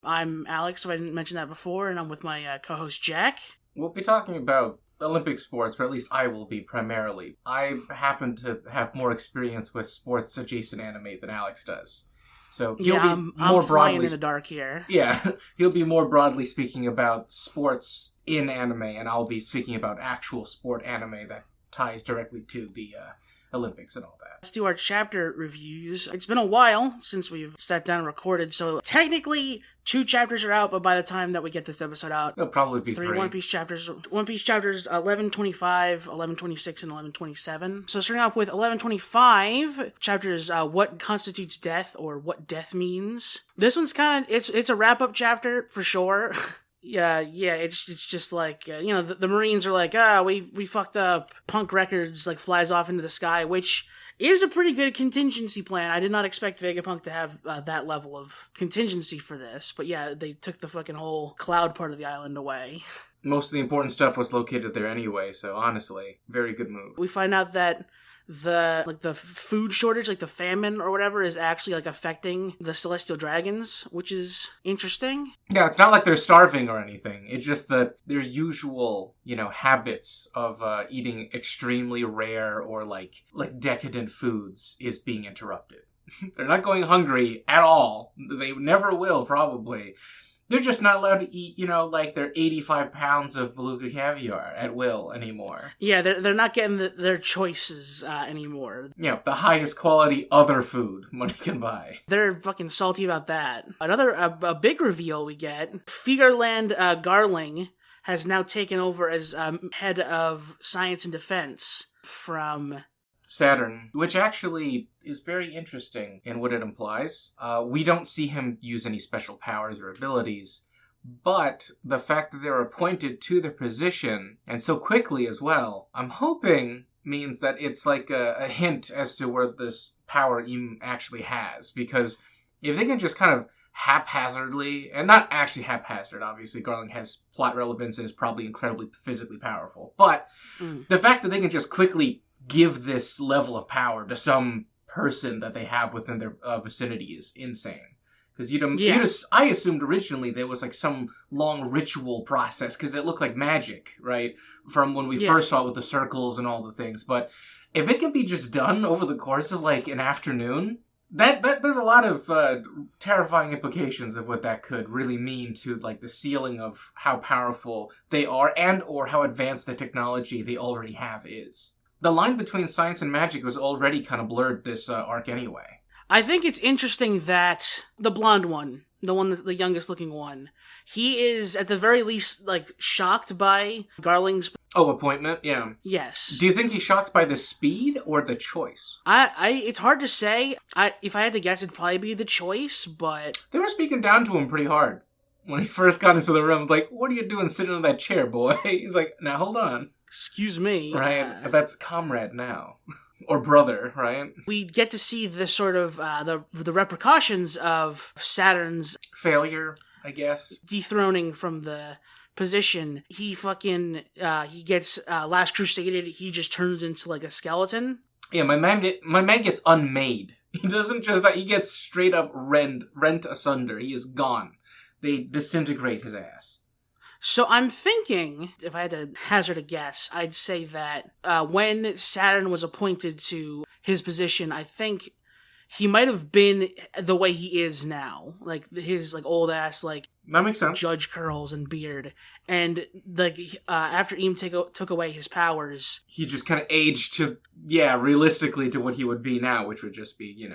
I'm Alex, if I didn't mention that before, and I'm with my co-host Jack. We'll be talking about Olympic sports, or at least I will be primarily. I happen to have more experience with sports-adjacent anime than Alex does. So I'm flying in the dark here. Yeah, he'll be more broadly speaking about sports in anime, and I'll be speaking about actual sport anime that ties directly to the Olympics and all that. Let's do our chapter reviews. It's been a while since we've sat down and recorded, so technically 2 chapters are out, but by the time that we get this episode out, it'll probably be 3 One Piece chapters. One Piece chapters 1125, 1126, and 1127. So starting off with 1125, chapters What Constitutes Death, or What Death Means. This one's kind of, it's a wrap-up chapter, for sure. Yeah, it's just like, the Marines are like, we fucked up. Punk Records, like, flies off into the sky, which is a pretty good contingency plan. I did not expect Vegapunk to have that level of contingency for this, but yeah, they took the fucking whole cloud part of the island away. Most of the important stuff was located there anyway, so honestly, very good move. We find out that the food shortage, like the famine or whatever, is actually like affecting the Celestial Dragons, which is interesting. Yeah, it's not like they're starving or anything. It's just that their usual, habits of eating extremely rare or like decadent foods is being interrupted. They're not going hungry at all. They never will, probably. They're just not allowed to eat, their 85 pounds of beluga caviar at will anymore. Yeah, they're not getting their choices anymore. The highest quality other food money can buy. They're fucking salty about that. Another a big reveal we get. Figarland Garling has now taken over as head of science and defense from Saturn, which actually is very interesting in what it implies. We don't see him use any special powers or abilities, but the fact that they're appointed to the position, and so quickly as well, I'm hoping means that it's like a hint as to where this power Im actually has, because if they can just kind of haphazardly, and not actually haphazard, obviously Garling has plot relevance and is probably incredibly physically powerful, but the fact that they can just quickly give this level of power to some person that they have within their vicinity is insane. Because I assumed originally there was like some long ritual process, because it looked like magic, right? From when we first saw it with the circles and all the things. But if it can be just done over the course of like an afternoon, that there's a lot of terrifying implications of what that could really mean to like the ceiling of how powerful they are and or how advanced the technology they already have is. The line between science and magic was already kind of blurred this arc anyway. I think it's interesting that the blonde one, the youngest looking one, he is at the very least like shocked by Garling's appointment. Yeah. Yes. Do you think he's shocked by the speed or the choice? It's hard to say. If I had to guess, it'd probably be the choice, but they were speaking down to him pretty hard when he first got into the room. Like, what are you doing sitting in that chair, boy? He's like, now hold on. Excuse me. Right, that's comrade now. Or brother, right? We get to see the sort of, the repercussions of Saturn's failure, I guess. Dethroning from the position. He fucking, he gets, Last Crusaded, he just turns into like a skeleton. Yeah, my man gets unmade. He doesn't just, he gets straight up rent asunder. He is gone. They disintegrate his ass. So I'm thinking, if I had to hazard a guess, I'd say that when Saturn was appointed to his position, I think he might have been the way he is now. Like, his, like, old-ass, like, that makes sense. Judge curls and beard. And, like, after Im took away his powers, he just kind of aged to, realistically to what he would be now, which would just be,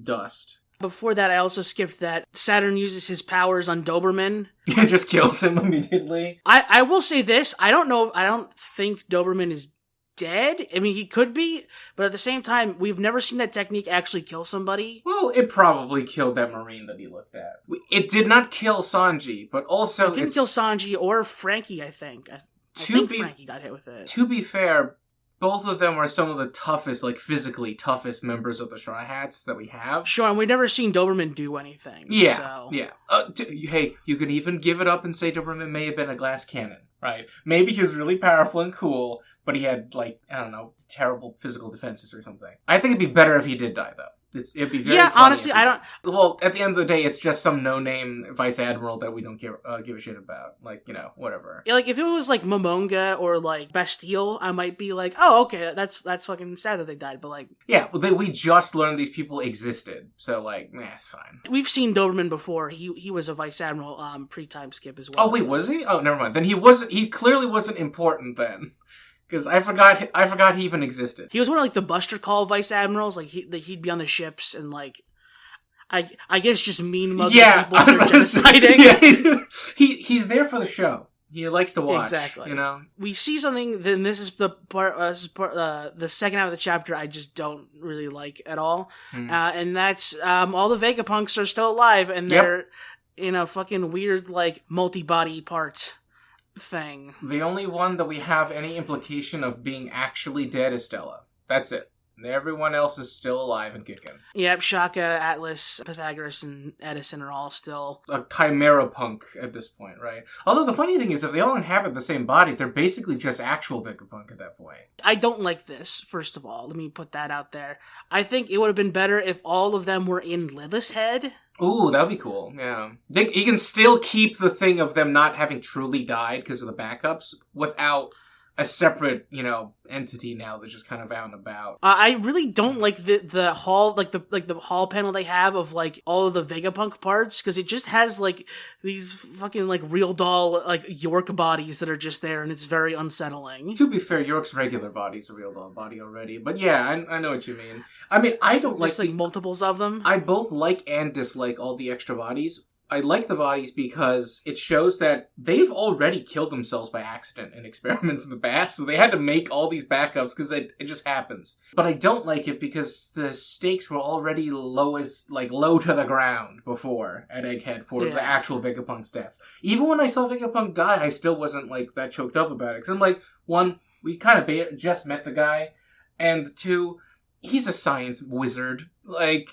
dust. Before that, I also skipped that Saturn uses his powers on Doberman. And just kills him immediately. I will say this, I don't think Doberman is dead. I mean, he could be, but at the same time, we've never seen that technique actually kill somebody. Well, it probably killed that Marine that he looked at. It did not kill Sanji, but also it didn't kill Sanji or Frankie, I think. I think Frankie got hit with it. To be fair, both of them are some of the toughest, like physically toughest members of the Straw Hats that we have. Sure, and we've never seen Doberman do anything. Yeah, so. Yeah. Hey, you can even give it up and say Doberman may have been a glass cannon, right? Maybe he was really powerful and cool, but he had, like, I don't know, terrible physical defenses or something. I think it'd be better if he did die, though. It'd be very Yeah, funny honestly, if I don't... Well, at the end of the day, it's just some no-name vice admiral that we don't give a shit about. Like, whatever. Yeah, like, if it was, like, Momonga or, like, Bastille, I might be like, oh, okay, that's fucking sad that they died, but, like... Yeah, well, we just learned these people existed, so, like, it's fine. We've seen Doberman before. He was a vice admiral pre-time skip as well. Oh, wait, was he? Oh, never mind. Then he clearly wasn't important then. Because I forgot he even existed. He was one of, like, the Buster Call vice admirals. Like, he'd be on the ships and, like, I guess just mean mugging people who are genociding. Yeah, he's there for the show. He likes to watch. Exactly. We see something. Then this is the part. The second half of the chapter I just don't really like at all. And that's all the Vegapunks are still alive, and they're in a fucking weird like multi-body part thing. The only one that we have any implication of being actually dead is Stella. That's it. Everyone else is still alive and kicking. Yep, Shaka, Atlas, Pythagoras, and Edison are all still... a chimera punk at this point, right? Although the funny thing is, if they all inhabit the same body, they're basically just actual Vegapunk at that point. I don't like this, first of all. Let me put that out there. I think it would have been better if all of them were in Lilith's head. Ooh, that would be cool, yeah. He can still keep the thing of them not having truly died because of the backups without... a separate, entity now that's just kind of out and about. I really don't like the hall, like the hall panel they have of like all of the Vegapunk parts, because it just has like these fucking like real doll like York bodies that are just there, and it's very unsettling. To be fair, York's regular body's a real doll body already, but yeah, I know what you mean. I mean, I don't just like multiples of them. I both like and dislike all the extra bodies. I like the bodies because it shows that they've already killed themselves by accident in experiments in the past, so they had to make all these backups because it just happens. But I don't like it because the stakes were already low to the ground before at Egghead for the actual Vegapunk's deaths. Even when I saw Vegapunk die, I still wasn't like that choked up about it. Because I'm like, one, we kind of just met the guy, and two, he's a science wizard. Like,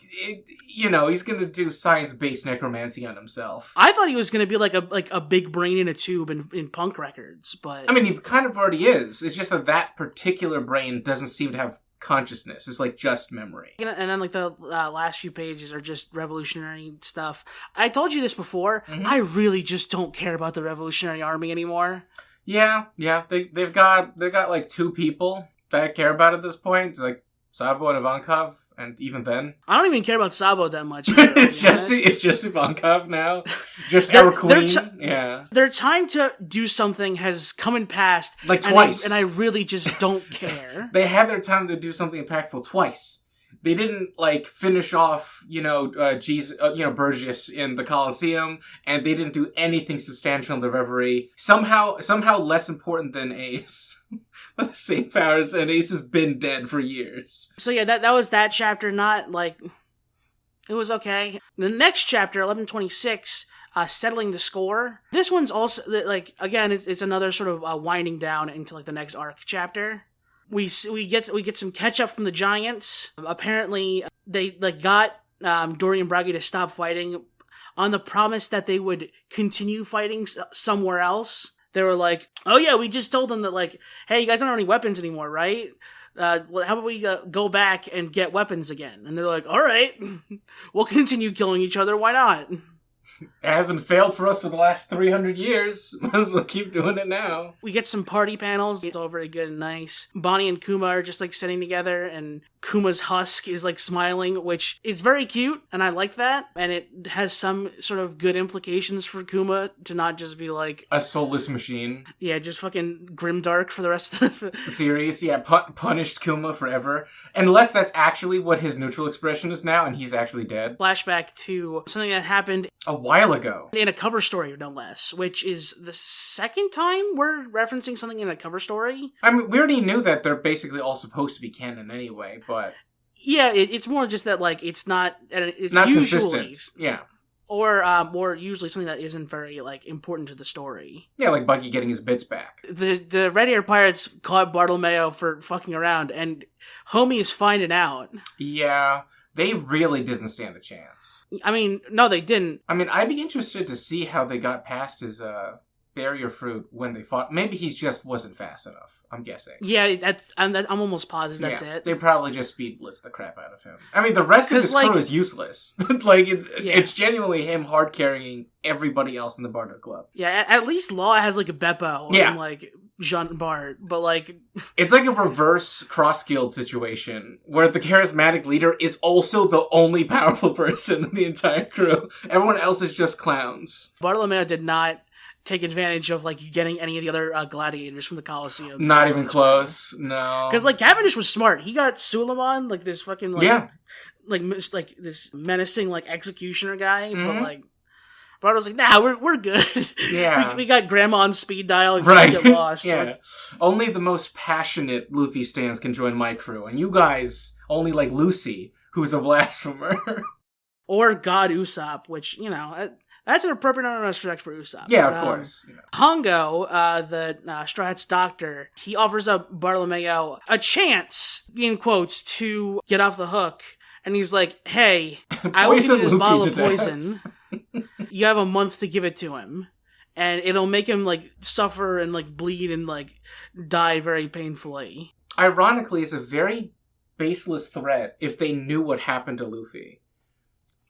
he's gonna do science-based necromancy on himself. I thought he was gonna be like a big brain in a tube in punk records, but... I mean, he kind of already is. It's just that particular brain doesn't seem to have consciousness. It's like just memory. And then like the last few pages are just revolutionary stuff. I told you this before, I really just don't care about the Revolutionary Army anymore. Yeah. They've got like two people that I care about at this point. It's like Sabo and Ivankov, and even then... I don't even care about Sabo that much. It's just Ivankov now. Just our queen. Their time to do something has come and passed. Like twice. And I really just don't care. They had their time to do something impactful twice. They didn't, finish off, Burgess in the Colosseum, and they didn't do anything substantial in the Reverie. Somehow less important than Ace. With the same powers, and Ace has been dead for years. So yeah, that was that chapter, it was okay. The next chapter, 1126, Settling the Score. This one's also, again, it's another sort of winding down into, the next arc chapter. We get some catch up from the Giants. Apparently, they got Dorian Bragi to stop fighting on the promise that they would continue fighting somewhere else. They were like, oh yeah, we just told them that hey, you guys don't have any weapons anymore, right? How about we go back and get weapons again? And they're like, all right, we'll continue killing each other. Why not? It hasn't failed for us for the last 300 years. Might as well keep doing it now. We get some party panels. It's all very good and nice. Bonnie and Kuma are just sitting together, and Kuma's husk is smiling, which is very cute, and I like that. And it has some sort of good implications for Kuma to not just be a soulless machine. Yeah, just fucking grimdark for the rest of the series. Yeah, punished Kuma forever. Unless that's actually what his neutral expression is now, and he's actually dead. Flashback to something that happened a while ago. In a cover story, no less, which is the second time we're referencing something in a cover story. I mean, we already knew that they're basically all supposed to be canon anyway, but... Yeah, it's more just that, it's not... It's not usually, consistent, yeah. Or usually something that isn't very, important to the story. Yeah, like Buggy getting his bits back. The Red Ear Pirates caught Bartolomeo for fucking around, and Homie is finding out. Yeah... They really didn't stand a chance. I mean, no, they didn't. I mean, I'd be interested to see how they got past his barrier fruit when they fought. Maybe he just wasn't fast enough, I'm guessing. Yeah, I'm almost positive that's it. They probably just speed blitzed the crap out of him. I mean, the rest of his crew is useless. Like, it's genuinely him hard carrying everybody else in the Bardo Club. Yeah, at least Law has, like, a Beppo and, like, Jean Bart, but, like... It's like a reverse cross-guild situation, where the charismatic leader is also the only powerful person in the entire crew. Everyone else is just clowns. Bartolomeo did not take advantage of, like, getting any of the other gladiators from the Colosseum. Not even close, no. Because, like, Cavendish was smart. He got Suleiman, like, this fucking, like... Like this menacing, like, executioner guy, but, like... Bardo's like, nah, we're good. Yeah. we got Grandma on speed dial and can't get lost. Only the most passionate Luffy stans can join my crew, and you guys only like Lucy, who's a blasphemer. Or God Usopp, which, you know, that's an appropriate amount of respect for Usopp. Yeah, of course. Hongo, the Straw Hat's doctor, he offers up Bartolomeo a chance, in quotes, to get off the hook. And he's like, hey, I will give you this bottle of poison. You have a month to give it to him. And it'll make him, like, suffer and, like, bleed and, like, die very painfully. Ironically, it's a very baseless threat if they knew what happened to Luffy.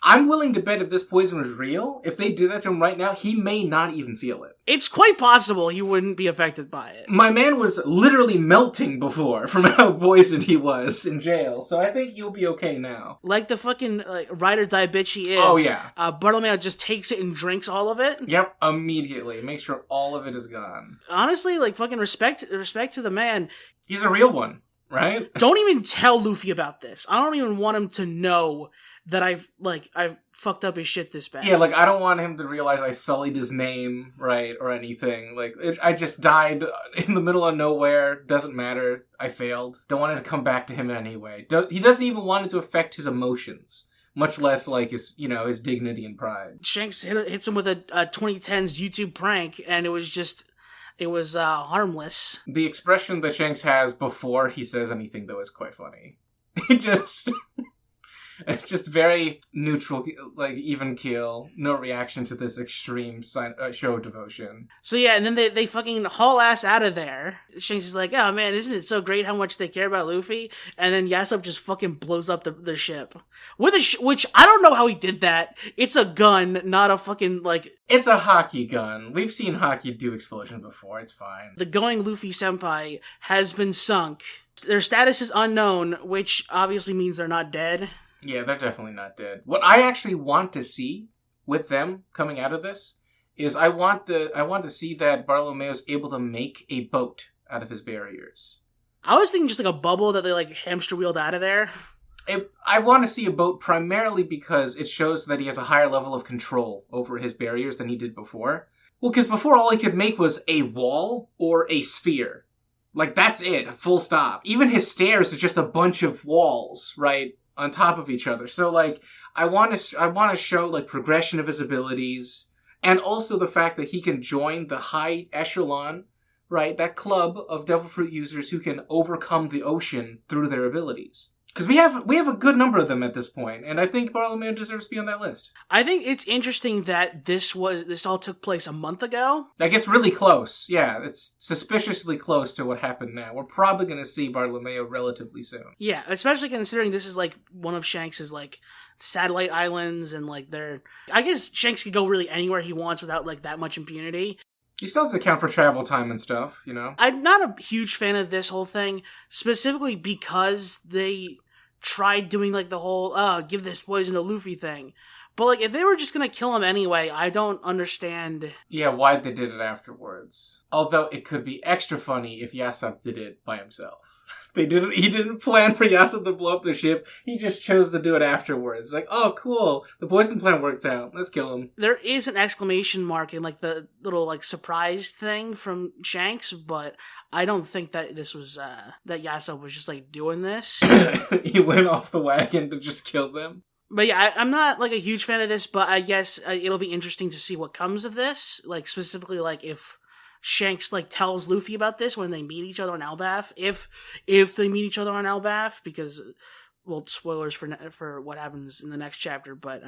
I'm willing to bet if this poison was real, if they did that to him right now, he may not even feel it. It's quite possible he wouldn't be affected by it. My man was literally melting before from how poisoned he was in jail, so I think he'll be okay now. Like the fucking ride or die bitch he is. Bartolomeo just takes it and drinks all of it. Yep, immediately. Make sure all of it is gone. Honestly, like, fucking respect to the man. He's a real one, right? Don't even tell Luffy about this. I don't even want him to know that I've fucked up his shit this bad. Yeah, like, I don't want him to realize I sullied his name, right, or anything. Like, I just died in the middle of nowhere. Doesn't matter. I failed. Don't want it to come back to him in any way. He doesn't even want it to affect his emotions. Much less, like, his dignity and pride. Shanks hits him with a 2010s YouTube prank, and it was harmless. The expression that Shanks has before he says anything, though, is quite funny. It's just very neutral, like, even keel. No reaction to this extreme show of devotion. So yeah, and then they fucking haul ass out of there. Shanks is like, oh man, isn't it so great how much they care about Luffy? And then Yasop just fucking blows up the ship. With which, I don't know how he did that. It's a gun, not a fucking, like... It's a hockey gun. We've seen hockey do explosions before, it's fine. The going Luffy senpai has been sunk. Their status is unknown, which obviously means they're not dead. Yeah, they're definitely not dead. What I actually want to see with them coming out of this is I want to see that Bartolomeo's able to make a boat out of his barriers. I was thinking just like a bubble that they like hamster wheeled out of there. I want to see a boat primarily because it shows that he has a higher level of control over his barriers than he did before. Well, because before all he could make was a wall or a sphere. Like, that's it, full stop. Even his stairs is just a bunch of walls, right? On top of each other. So, like, I want to show, like, progression of his abilities, and also the fact that he can join the high echelon, right? That club of Devil Fruit users who can overcome the ocean through their abilities. Because we have a good number of them at this point, and I think Bartolomeo deserves to be on that list. I think it's interesting that this all took place a month ago. That gets really close. Yeah, it's suspiciously close to what happened now. We're probably going to see Bartolomeo relatively soon. Yeah, especially considering this is like one of Shanks's like satellite islands, and like I guess Shanks could go really anywhere he wants without like that much impunity. You still have to account for travel time and stuff, you know? I'm not a huge fan of this whole thing, specifically because they tried doing like the whole give this poison to Luffy thing. But like if they were just gonna kill him anyway, I don't understand. Yeah, why they did it afterwards. Although it could be extra funny if Yasop did it by himself. He didn't plan for Yasop to blow up the ship. He just chose to do it afterwards. Like, oh cool, the poison plan worked out. Let's kill him. There is an exclamation mark in like the little like surprise thing from Shanks, but I don't think that this was that Yasop was just like doing this. He went off the wagon to just kill them. But yeah, I'm not like a huge fan of this, but I guess it'll be interesting to see what comes of this. Like specifically, like if Shanks like tells Luffy about this when they meet each other on Elbaf, if they meet each other on Elbaf, because well, spoilers for what happens in the next chapter. But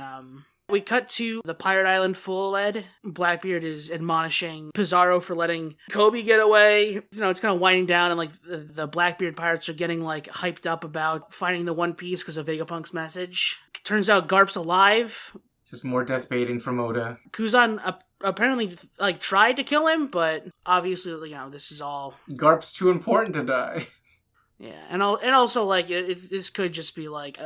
We cut to the pirate island full lead. Blackbeard is admonishing Pizarro for letting Kobe get away. You know, it's kind of winding down, and like the Blackbeard pirates are getting like hyped up about finding the One Piece because of Vegapunk's message. Turns out Garp's alive. Just more death baiting from Oda. Kuzan apparently like tried to kill him, but obviously, you know, this is all... Garp's too important to die. Yeah, and also like this could just be like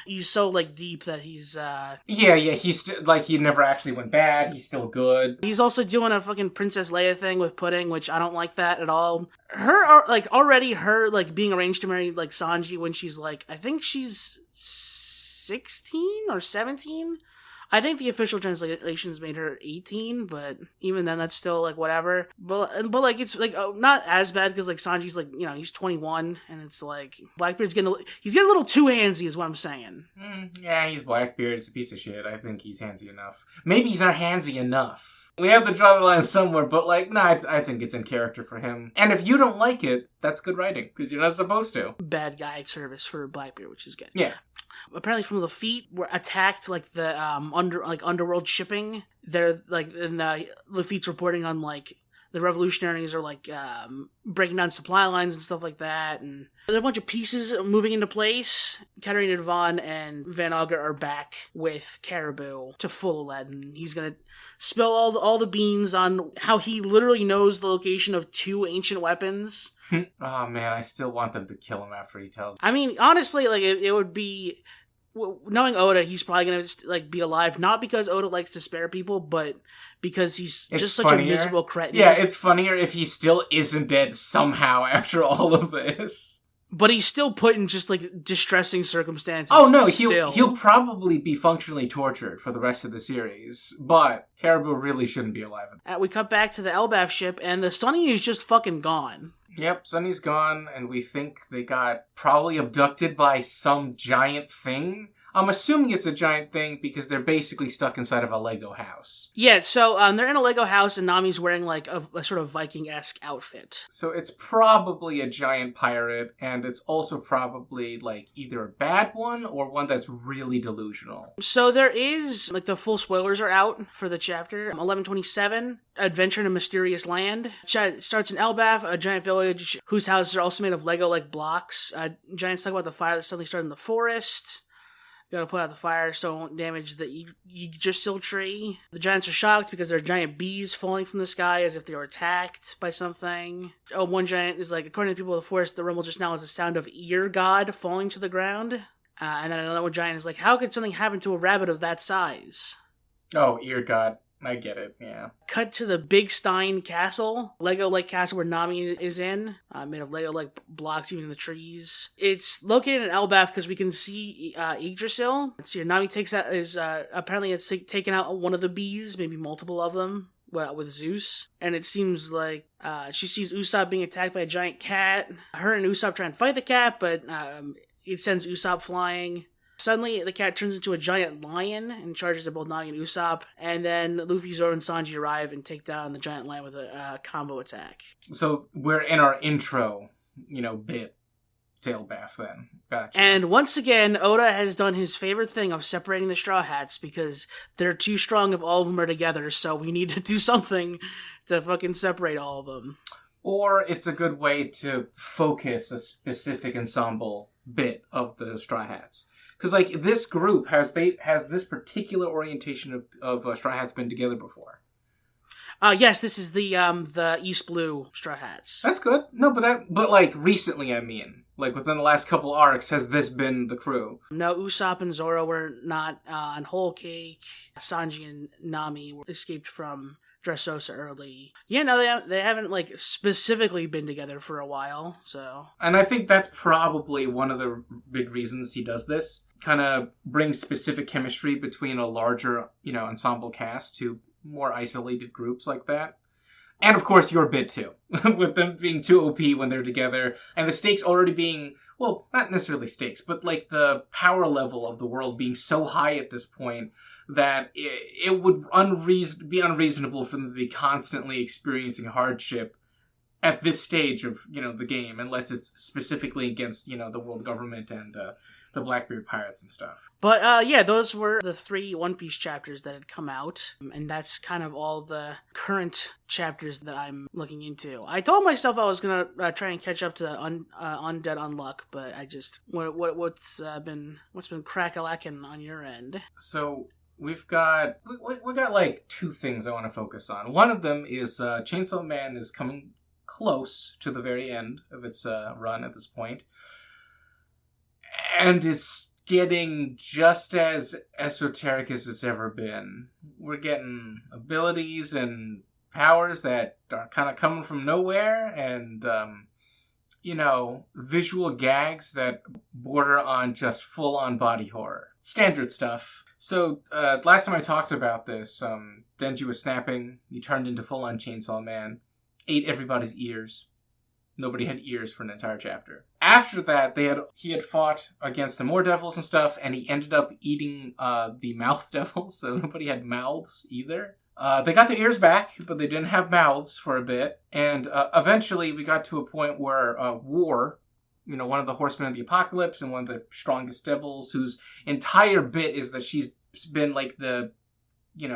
he's so like deep that he's he's like he never actually went bad. He's still good. He's also doing a fucking Princess Leia thing with Pudding, which I don't like that at all. Her like being arranged to marry like Sanji when she's like, I think she's 16 or 17. I think the official translations made her 18, but even then, that's still, like, whatever. But like, it's, like, not as bad, because, like, Sanji's, like, you know, he's 21, and it's, like, Blackbeard's getting a little too handsy, is what I'm saying. Yeah, he's Blackbeard. It's a piece of shit. I think he's handsy enough. Maybe he's not handsy enough. We have to draw the line somewhere, but, like, I think it's in character for him. And if you don't like it, that's good writing, because you're not supposed to. Bad guy service for Blackbeard, which is good. Yeah. Apparently, from the Lafitte were attacked, like the underworld shipping. They're like, and Lafitte's reporting on like the revolutionaries are like breaking down supply lines and stuff like that. And there are a bunch of pieces moving into place. Katarina Devon and Van Auger are back with Caribou to full lead, and he's gonna spill all the beans on how he literally knows the location of 2 ancient weapons. Oh man, I still want them to kill him after he tells me. I mean, honestly, like it would be, knowing Oda, he's probably gonna like be alive, not because Oda likes to spare people, but because he's just such a miserable cretin. Yeah, it's funnier if he still isn't dead somehow after all of this. But he's still put in just like distressing circumstances. Oh no, he'll probably be functionally tortured for the rest of the series, but Caribou really shouldn't be alive. We cut back to the Elbaf ship, and the Sunny is just fucking gone. Yep, Sunny's gone, and we think they got probably abducted by some giant thing. I'm assuming it's a giant thing because they're basically stuck inside of a Lego house. Yeah, so they're in a Lego house, and Nami's wearing like a sort of Viking-esque outfit. So it's probably a giant pirate, and it's also probably like either a bad one or one that's really delusional. So there is, like, the full spoilers are out for the chapter. 1127, Adventure in a Mysterious Land. Starts in Elbaf, a giant village whose houses are also made of Lego-like blocks. Giants talk about the fire that suddenly started in the forest. Gotta put out the fire so it won't damage the Yggdrasil tree. The giants are shocked because there are giant bees falling from the sky as if they were attacked by something. Oh, one giant is like, according to the people of the forest, the rumble just now is the sound of ear god falling to the ground. And then another giant is like, how could something happen to a rabbit of that size? Oh, ear god. I get it, yeah. Cut to the Big Stein Castle, Lego-like castle where Nami is in, made of Lego-like blocks, even in the trees. It's located in Elbaf because we can see Yggdrasil. Let's see here, Nami takes out apparently it's taken out one of the bees, maybe multiple of them, with Zeus. And it seems like she sees Usopp being attacked by a giant cat. Her and Usopp try and fight the cat, but it sends Usopp flying. Suddenly, the cat turns into a giant lion and charges at both Nami and Usopp. And then Luffy, Zoro, and Sanji arrive and take down the giant lion with a combo attack. So we're in our intro, bit to Elbaf then. Gotcha. And once again, Oda has done his favorite thing of separating the Straw Hats because they're too strong if all of them are together. So we need to do something to fucking separate all of them. Or it's a good way to focus a specific ensemble bit of the Straw Hats. Because, like, this group has this particular orientation of Straw Hats been together before. Yes, this is the East Blue Straw Hats. That's good. No, but like recently, I mean, like within the last couple arcs, has this been the crew? No, Usopp and Zoro were not on Whole Cake. Sanji and Nami escaped from Dressrosa early. Yeah, no, they haven't like specifically been together for a while. So, and I think that's probably one of the big reasons he does this. Kind of brings specific chemistry between a larger, ensemble cast to more isolated groups like that. And of course your bit too, with them being too OP when they're together, and the stakes already being, well, not necessarily stakes, but like the power level of the world being so high at this point that it would be unreasonable for them to be constantly experiencing hardship at this stage of, the game, unless it's specifically against, the world government and the Blackbeard pirates and stuff. But yeah, those were the 3 One Piece chapters that had come out, and that's kind of all the current chapters that I'm looking into. I told myself I was gonna try and catch up to Undead Unluck, but I just what's been crack-a-lacking on your end? So we got like 2 things I want to focus on. One of them is Chainsaw Man is coming close to the very end of its run at this point, and it's getting just as esoteric as it's ever been. We're getting abilities and powers that are kind of coming from nowhere, and visual gags that border on just full-on body horror. Standard stuff. So, last time I talked about this, Denji was snapping, he turned into full-on Chainsaw Man, ate everybody's ears. Nobody had ears for an entire chapter. After that, he had fought against the more devils and stuff, and he ended up eating the mouth devils, so nobody had mouths either. They got their ears back, but they didn't have mouths for a bit, and eventually we got to a point where War, one of the horsemen of the apocalypse and one of the strongest devils, whose entire bit is that she's been like the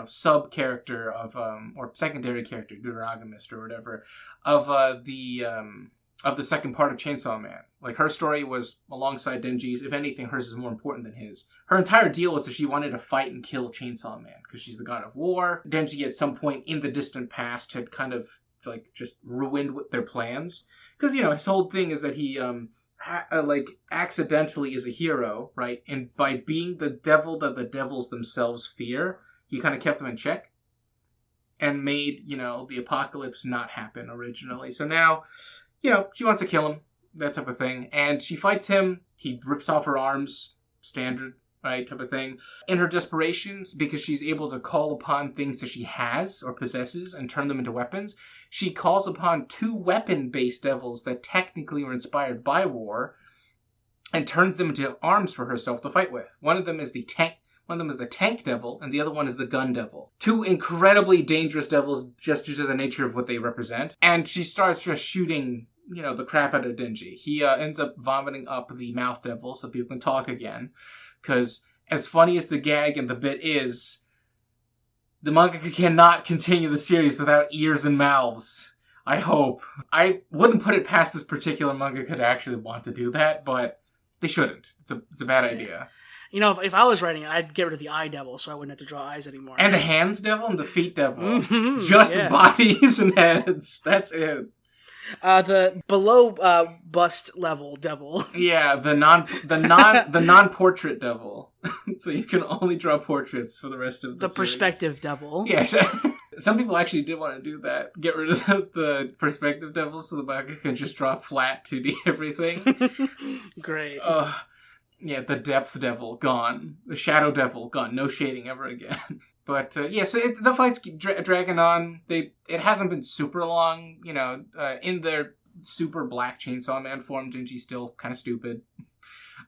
sub character of or secondary character, deuteragonist or whatever, of the second part of Chainsaw Man. Like, her story was alongside Denji's. If anything, hers is more important than his. Her entire deal was that she wanted to fight and kill Chainsaw Man because she's the god of war. Denji at some point in the distant past had kind of like just ruined their plans, because his whole thing is that he accidentally is a hero, right? And by being the devil that the devils themselves fear, he kind of kept them in check and made, the apocalypse not happen originally. So now, she wants to kill him, that type of thing. And she fights him. He rips off her arms, standard, right, type of thing. In her desperation, because she's able to call upon things that she has or possesses and turn them into weapons, she calls upon 2 weapon-based devils that technically were inspired by war and turns them into arms for herself to fight with. One of them is the tank devil, and the other one is the gun devil. 2 incredibly dangerous devils just due to the nature of what they represent. And she starts just shooting, the crap out of Denji. He ends up vomiting up the mouth devil so people can talk again. Because as funny as the gag and the bit is, the mangaka cannot continue the series without ears and mouths. I hope. I wouldn't put it past this particular mangaka to actually want to do that, but they shouldn't. It's a bad idea. If I was writing it, I'd get rid of the eye devil so I wouldn't have to draw eyes anymore. And the hands devil and the feet devil. Just bodies and heads. That's it. The below bust level devil. Yeah, the non-portrait devil. So you can only draw portraits for the rest of the series. Perspective devil. Yes. Some people actually did want to do that. Get rid of the perspective devil so the manga can just draw flat 2D everything. Great. Yeah, the depth devil, gone. The shadow devil, gone. No shading ever again. But, so the fight's dragging on. It hasn't been super long, in their super black Chainsaw Man form, Denji's still kind of stupid.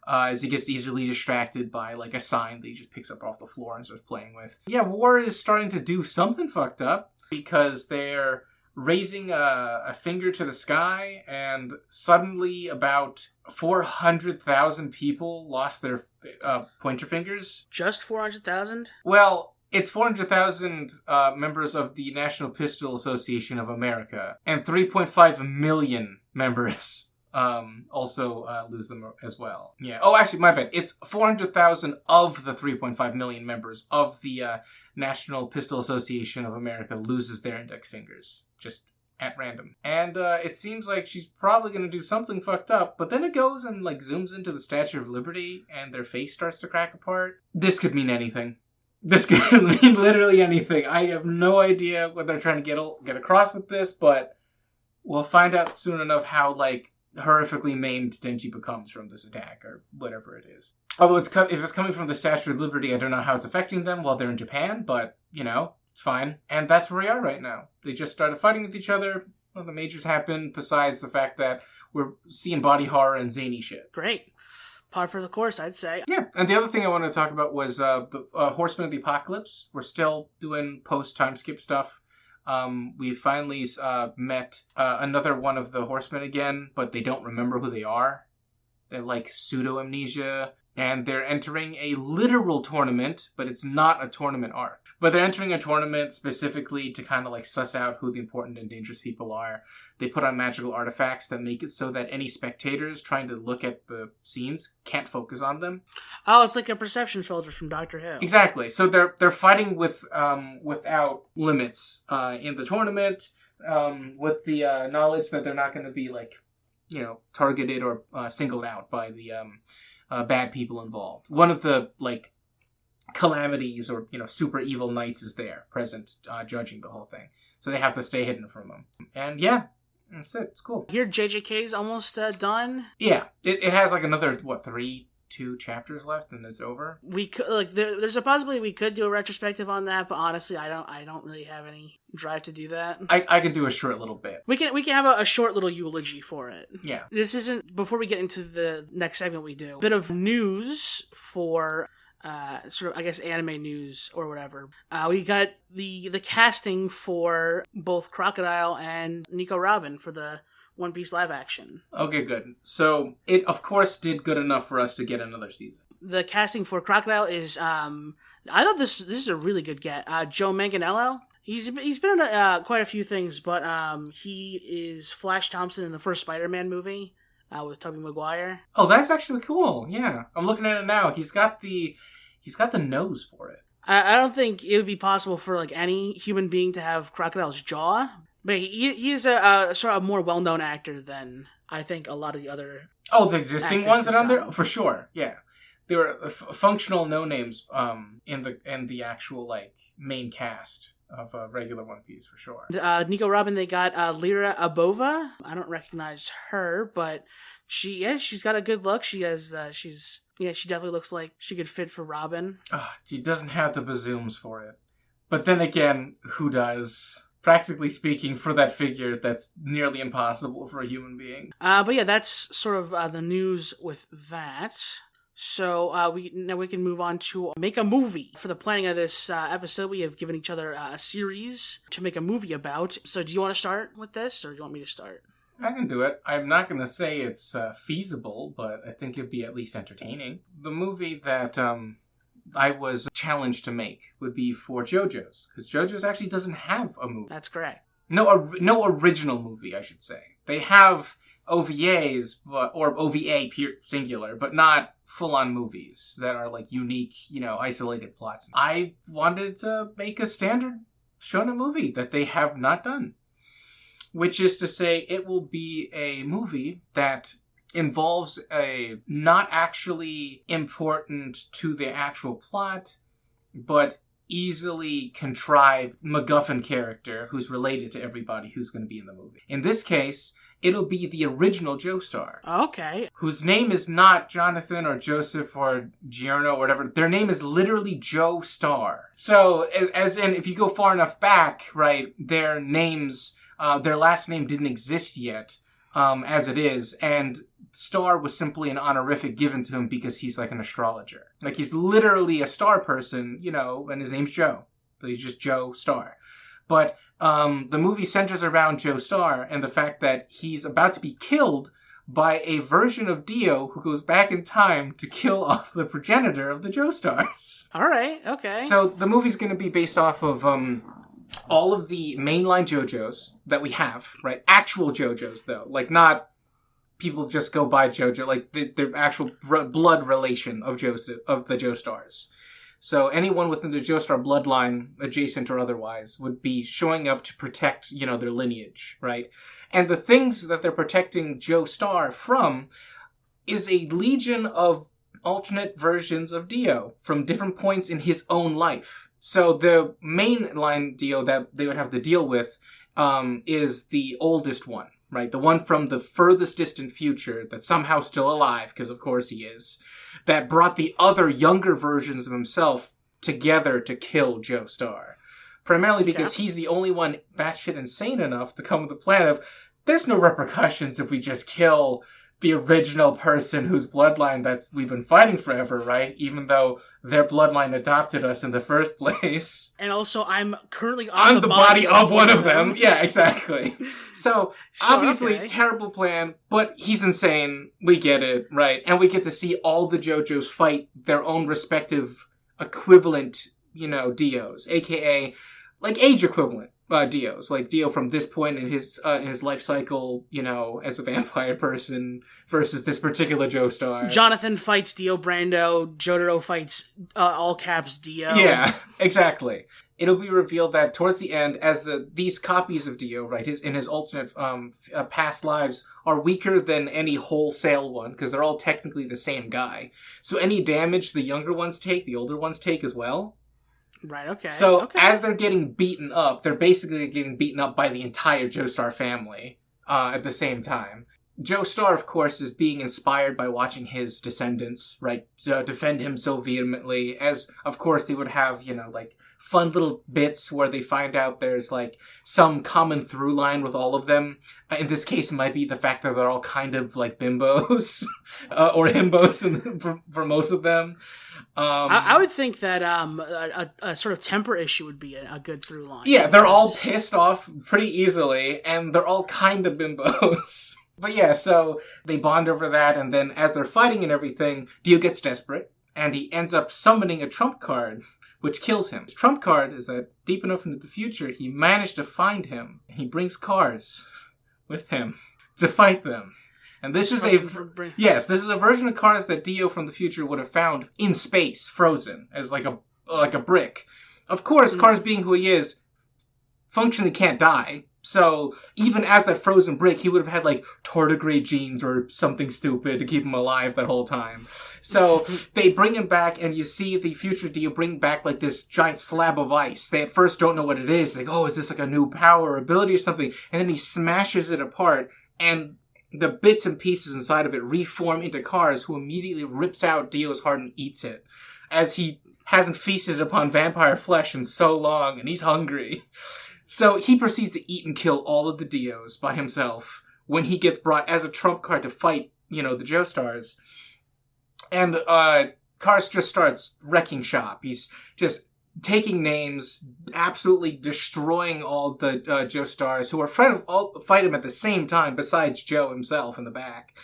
As he gets easily distracted by, like, a sign that he just picks up off the floor and starts playing with. Yeah, War is starting to do something fucked up, because they're raising a finger to the sky, and suddenly about 400,000 people lost their pointer fingers. Just 400,000? Well, it's 400,000 members of the National Pistol Association of America, and 3.5 million members also lose them as well. Yeah. Oh, actually, my bad. It's 400,000 of the 3.5 million members of the National Pistol Association of America loses their index fingers. Just at random. And it seems like she's probably going to do something fucked up, but then it goes and like zooms into the Statue of Liberty and their face starts to crack apart. This could mean anything. This could mean literally anything. I have no idea what they're trying to get across with this, but we'll find out soon enough how like horrifically maimed Denji becomes from this attack or whatever it is. Although if it's coming from the Statue of Liberty, I don't know how it's affecting them while they're in Japan, but it's fine. And that's where we are right now. They just started fighting with each other. Well, the majors happened, besides the fact that we're seeing body horror and zany shit. Great. Par for the course, I'd say. Yeah, and the other thing I wanted to talk about was the Horsemen of the Apocalypse. We're still doing post-time skip stuff. We finally met another one of the Horsemen again, but they don't remember who they are. They're like pseudo-amnesia. And they're entering a literal tournament, but it's not a tournament arc. But they're entering a tournament specifically to kind of like suss out who the important and dangerous people are. They put on magical artifacts that make it so that any spectators trying to look at the scenes can't focus on them. Oh, it's like a perception filter from Doctor Who. Exactly. So they're fighting with without limits in the tournament, with the knowledge that they're not going to be like, targeted or singled out by the bad people involved. One of the like calamities or super evil knights is there present, judging the whole thing, so they have to stay hidden from them. And yeah, that's it. It's cool. Here JJK's almost done. Yeah, it has like another 2 chapters left and it's over. We could there's a possibility we could do a retrospective on that, but honestly I don't really have any drive to do that. I can do a short little bit. We can have a short little eulogy for it. Yeah. This isn't, before we get into the next segment we do, a bit of news for sort of, I guess, anime news or whatever. We got the casting for both Crocodile and Nico Robin for the One Piece live action. Okay, good. So it, of course, did good enough for us to get another season. The casting for Crocodile is, I thought this is a really good get. Joe Manganiello. He's been in quite a few things, but he is Flash Thompson in the first Spider-Man movie with Tobey Maguire. Oh, that's actually cool. Yeah, I'm looking at it now. He's got the nose for it. I don't think it would be possible for like any human being to have Crocodile's jaw, but he is a sort of more well-known actor than I think a lot of the other. Oh, the existing ones that are on there, for sure. Yeah, there were functional no names in the actual like main cast of regular One Piece, for sure. Nico Robin, they got Lyra Abova. I don't recognize her, but she's got a good look. She definitely looks like she could fit for Robin. She doesn't have the bazooms for it. But then again, who does? Practically speaking, for that figure, that's nearly impossible for a human being. But yeah, that's sort of the news with that. So we can move on to make a movie. For the planning of this episode, we have given each other a series to make a movie about. So do you want to start with this, or do you want me to start? I can do it. I'm not going to say it's feasible, but I think it'd be at least entertaining. The movie that I was challenged to make would be for JoJo's, because JoJo's actually doesn't have a movie. That's correct. No original movie, I should say. They have OVAs, or OVA singular, but not full-on movies that are like unique, isolated plots. I wanted to make a standard shonen movie that they have not done. Which is to say, it will be a movie that involves a not actually important to the actual plot, but easily contrived MacGuffin character who's related to everybody who's going to be in the movie. In this case, it'll be the original Joestar. Okay. Whose name is not Jonathan or Joseph or Giorno or whatever. Their name is literally Joestar. So, as in, if you go far enough back, right, their names... their last name didn't exist yet, as it is, and Star was simply an honorific given to him because he's like an astrologer. Like, he's literally a star person, and his name's Joe. So he's just Joe Star. But the movie centers around Joe Star and the fact that he's about to be killed by a version of Dio who goes back in time to kill off the progenitor of the Joestars. All right, okay. So the movie's going to be based off of... all of the mainline JoJo's that we have, right? Actual JoJo's, though. Like, not people just go by JoJo. Like, the actual blood relation of the Joestars. So anyone within the Joestar bloodline, adjacent or otherwise, would be showing up to protect, their lineage, right? And the things that they're protecting Joestar from is a legion of alternate versions of Dio from different points in his own life. So the main line Dio that they would have to deal with is the oldest one, right? The one from the furthest distant future that's somehow still alive, because of course he is, that brought the other younger versions of himself together to kill Joestar. Primarily because he's the only one batshit insane enough to come with the plan of, there's no repercussions if we just kill the original person whose bloodline we've been fighting forever, right? Even though their bloodline adopted us in the first place. And also, I'm currently on the body of one of them. Yeah, exactly. So, Sure, obviously, okay. terrible plan, but he's insane. We get it, right? And we get to see all the JoJos fight their own respective equivalent, Dios, aka, like, age equivalent. Dios, like Dio from this point in his life cycle, as a vampire person versus this particular Joestar. Jonathan fights Dio Brando. Jotaro fights all caps Dio. Yeah, exactly. It'll be revealed that towards the end, as these copies of Dio, right, in his alternate past lives, are weaker than any wholesale one because they're all technically the same guy. So any damage the younger ones take, the older ones take as well. Right, okay. So, as they're getting beaten up, they're basically getting beaten up by the entire Joestar family at the same time. Joestar, of course, is being inspired by watching his descendants, right, defend him so vehemently, as, of course, they would have, like, fun little bits where they find out there's, like, some common through line with all of them. In this case, it might be the fact that they're all kind of, like, bimbos, or himbos for most of them. I would think that a sort of temper issue would be a good through line. Yeah, they're all pissed off pretty easily, and they're all kind of bimbos. But yeah, so they bond over that, and then as they're fighting and everything, Dio gets desperate, and he ends up summoning a trump card, which kills him. His trump card is that deep enough into the future, he managed to find him, and he brings cars with him to fight them. And this is this is a version of cars that Dio from the future would have found in space, frozen, as like a brick. Of course, Cars being who he is, functionally can't die. So even as that frozen brick, he would have had like tardigrade genes or something stupid to keep him alive that whole time. So they bring him back, and you see the future Dio bring back like this giant slab of ice. They at first don't know what it is. Like, oh, is this like a new power or ability or something? And then he smashes it apart, and the bits and pieces inside of it reform into Cars, who immediately rips out Dio's heart and eats it, as he hasn't feasted upon vampire flesh in so long, and he's hungry. So he proceeds to eat and kill all of the Dios by himself when he gets brought as a trump card to fight, the Joestars. And Cars just starts wrecking shop. He's just taking names, absolutely destroying all the Joestars who are trying to fight him at the same time, besides Joe himself in the back.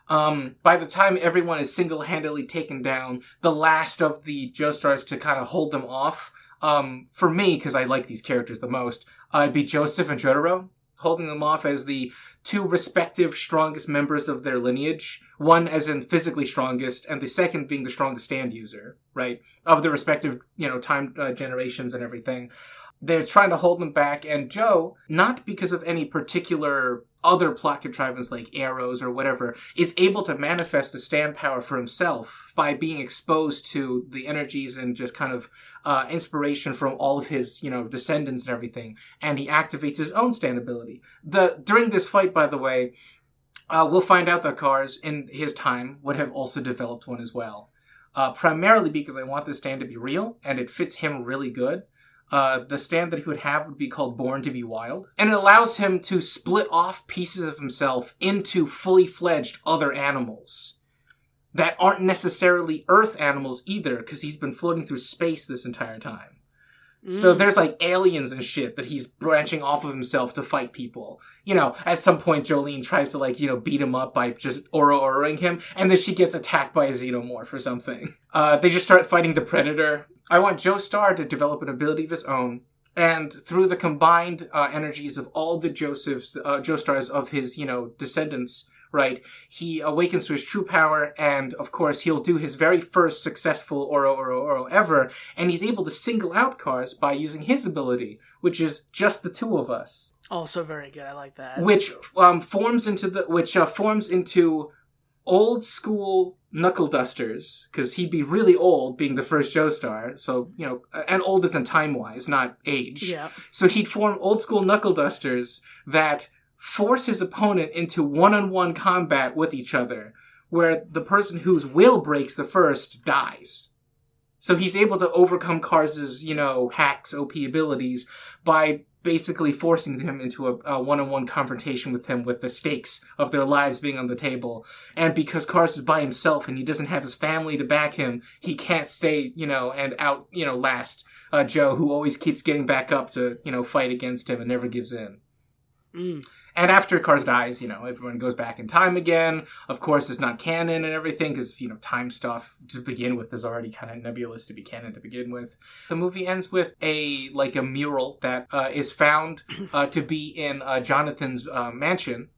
By the time everyone is single-handedly taken down, the last of the Joestars to kind of hold them off, for me, because I like these characters the most, it'd be Joseph and Jotaro, holding them off as the two respective strongest members of their lineage. One as in physically strongest, and the second being the strongest stand user, right? Of the respective, time generations and everything. They're trying to hold them back, and Joe, not because of any particular other plot contrivance like arrows or whatever, is able to manifest the stand power for himself by being exposed to the energies and just kind of inspiration from all of his, descendants and everything, and he activates his own stand ability. During this fight, by the way, we'll find out that Cars, in his time, would have also developed one as well. Primarily because I want this stand to be real, and it fits him really good. The stand that he would have would be called Born to be Wild. And it allows him to split off pieces of himself into fully fledged other animals that aren't necessarily Earth animals either, because he's been floating through space this entire time. So there's like aliens and shit that he's branching off of himself to fight people. At some point Jolene tries to beat him up by just Oro-Oroing him, and then she gets attacked by a Xenomorph or something. They just start fighting the Predator. I want Joestar to develop an ability of his own, and through the combined energies of all the Joestars of his, descendants, right, he awakens to his true power, and of course he'll do his very first successful Oro ever, and he's able to single out Cars by using his ability, which is just the two of us. Also very good. I like that. Which forms into old school knuckle dusters, because he'd be really old being the first Joestar, so, and old isn't time-wise, not age. Yeah. So he'd form old school knuckle dusters that force his opponent into one-on-one combat with each other, where the person whose will breaks the first dies. So he's able to overcome Cars' hacks, OP abilities by basically forcing him into a one-on-one confrontation with him with the stakes of their lives being on the table. And because Kars is by himself and he doesn't have his family to back him, he can't stay, and last Joe, who always keeps getting back up to, fight against him and never gives in. Mm. And after Kars dies, everyone goes back in time again. Of course, it's not canon and everything because, time stuff to begin with is already kind of nebulous to be canon to begin with. The movie ends with a mural that is found to be in Jonathan's mansion,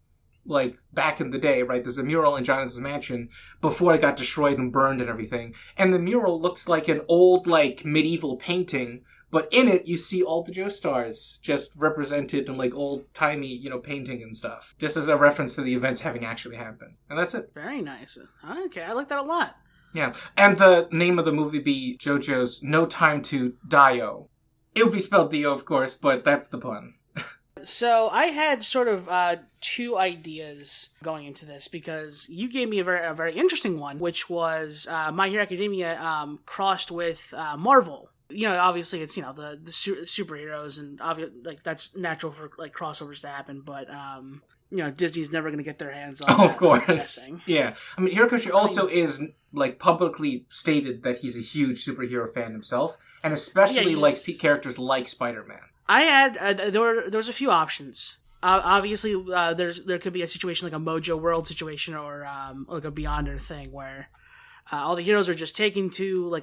like back in the day, right? There's a mural in Jonathan's mansion before it got destroyed and burned and everything. And the mural looks like an old, medieval painting. But in it, you see all the Joestars just represented in old-timey, painting and stuff. Just as a reference to the events having actually happened. And that's it. Very nice. Okay, I like that a lot. Yeah. And the name of the movie be JoJo's No Time to Dio. It would be spelled Dio, of course, but that's the pun. So I had sort of two ideas going into this because you gave me a very interesting one, which was My Hero Academia crossed with Marvel. Obviously it's, the superheroes and that's natural for crossovers to happen, but Disney's never going to get their hands on that, of course. I'm guessing. Yeah. I mean, Hirokoshi also is publicly stated that he's a huge superhero fan himself, and especially characters like Spider-Man. I had there was a few options. Obviously, there could be a situation like a Mojo World situation or a Beyonder thing where all the heroes are just taken to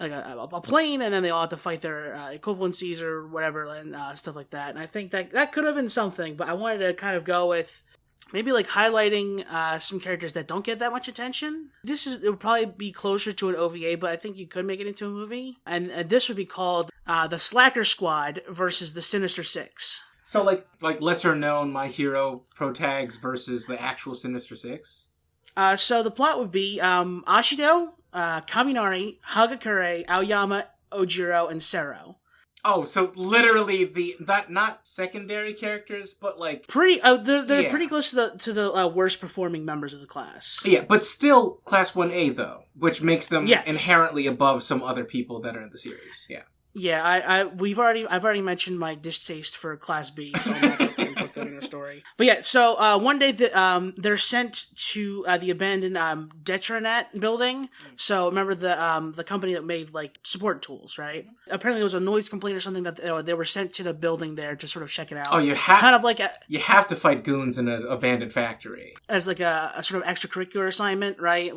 a plane, and then they all have to fight their equivalencies or whatever and stuff like that. And I think that could have been something, but I wanted to kind of go with maybe highlighting some characters that don't get that much attention. It would probably be closer to an OVA, but I think you could make it into a movie. And this would be called the Slacker Squad versus the Sinister Six. So lesser known My Hero protags versus the actual Sinister Six? So the plot would be Ashido, Kaminari, Hagakure, Aoyama, Ojiro, and Sero. Oh, so literally not secondary characters, but they're pretty close to the worst performing members of the class. Yeah, but still Class 1A though, which makes them inherently above some other people that are in the series. Yeah. Yeah, I've already mentioned my distaste for Class B, so I'm not going to put that in our story. But yeah, so one day they're sent to the abandoned Detronet building. So remember the company that made support tools, right? Apparently there was a noise complaint or something that they were sent to the building there to sort of check it out. Oh, you have to fight goons in an abandoned factory as a sort of extracurricular assignment, right?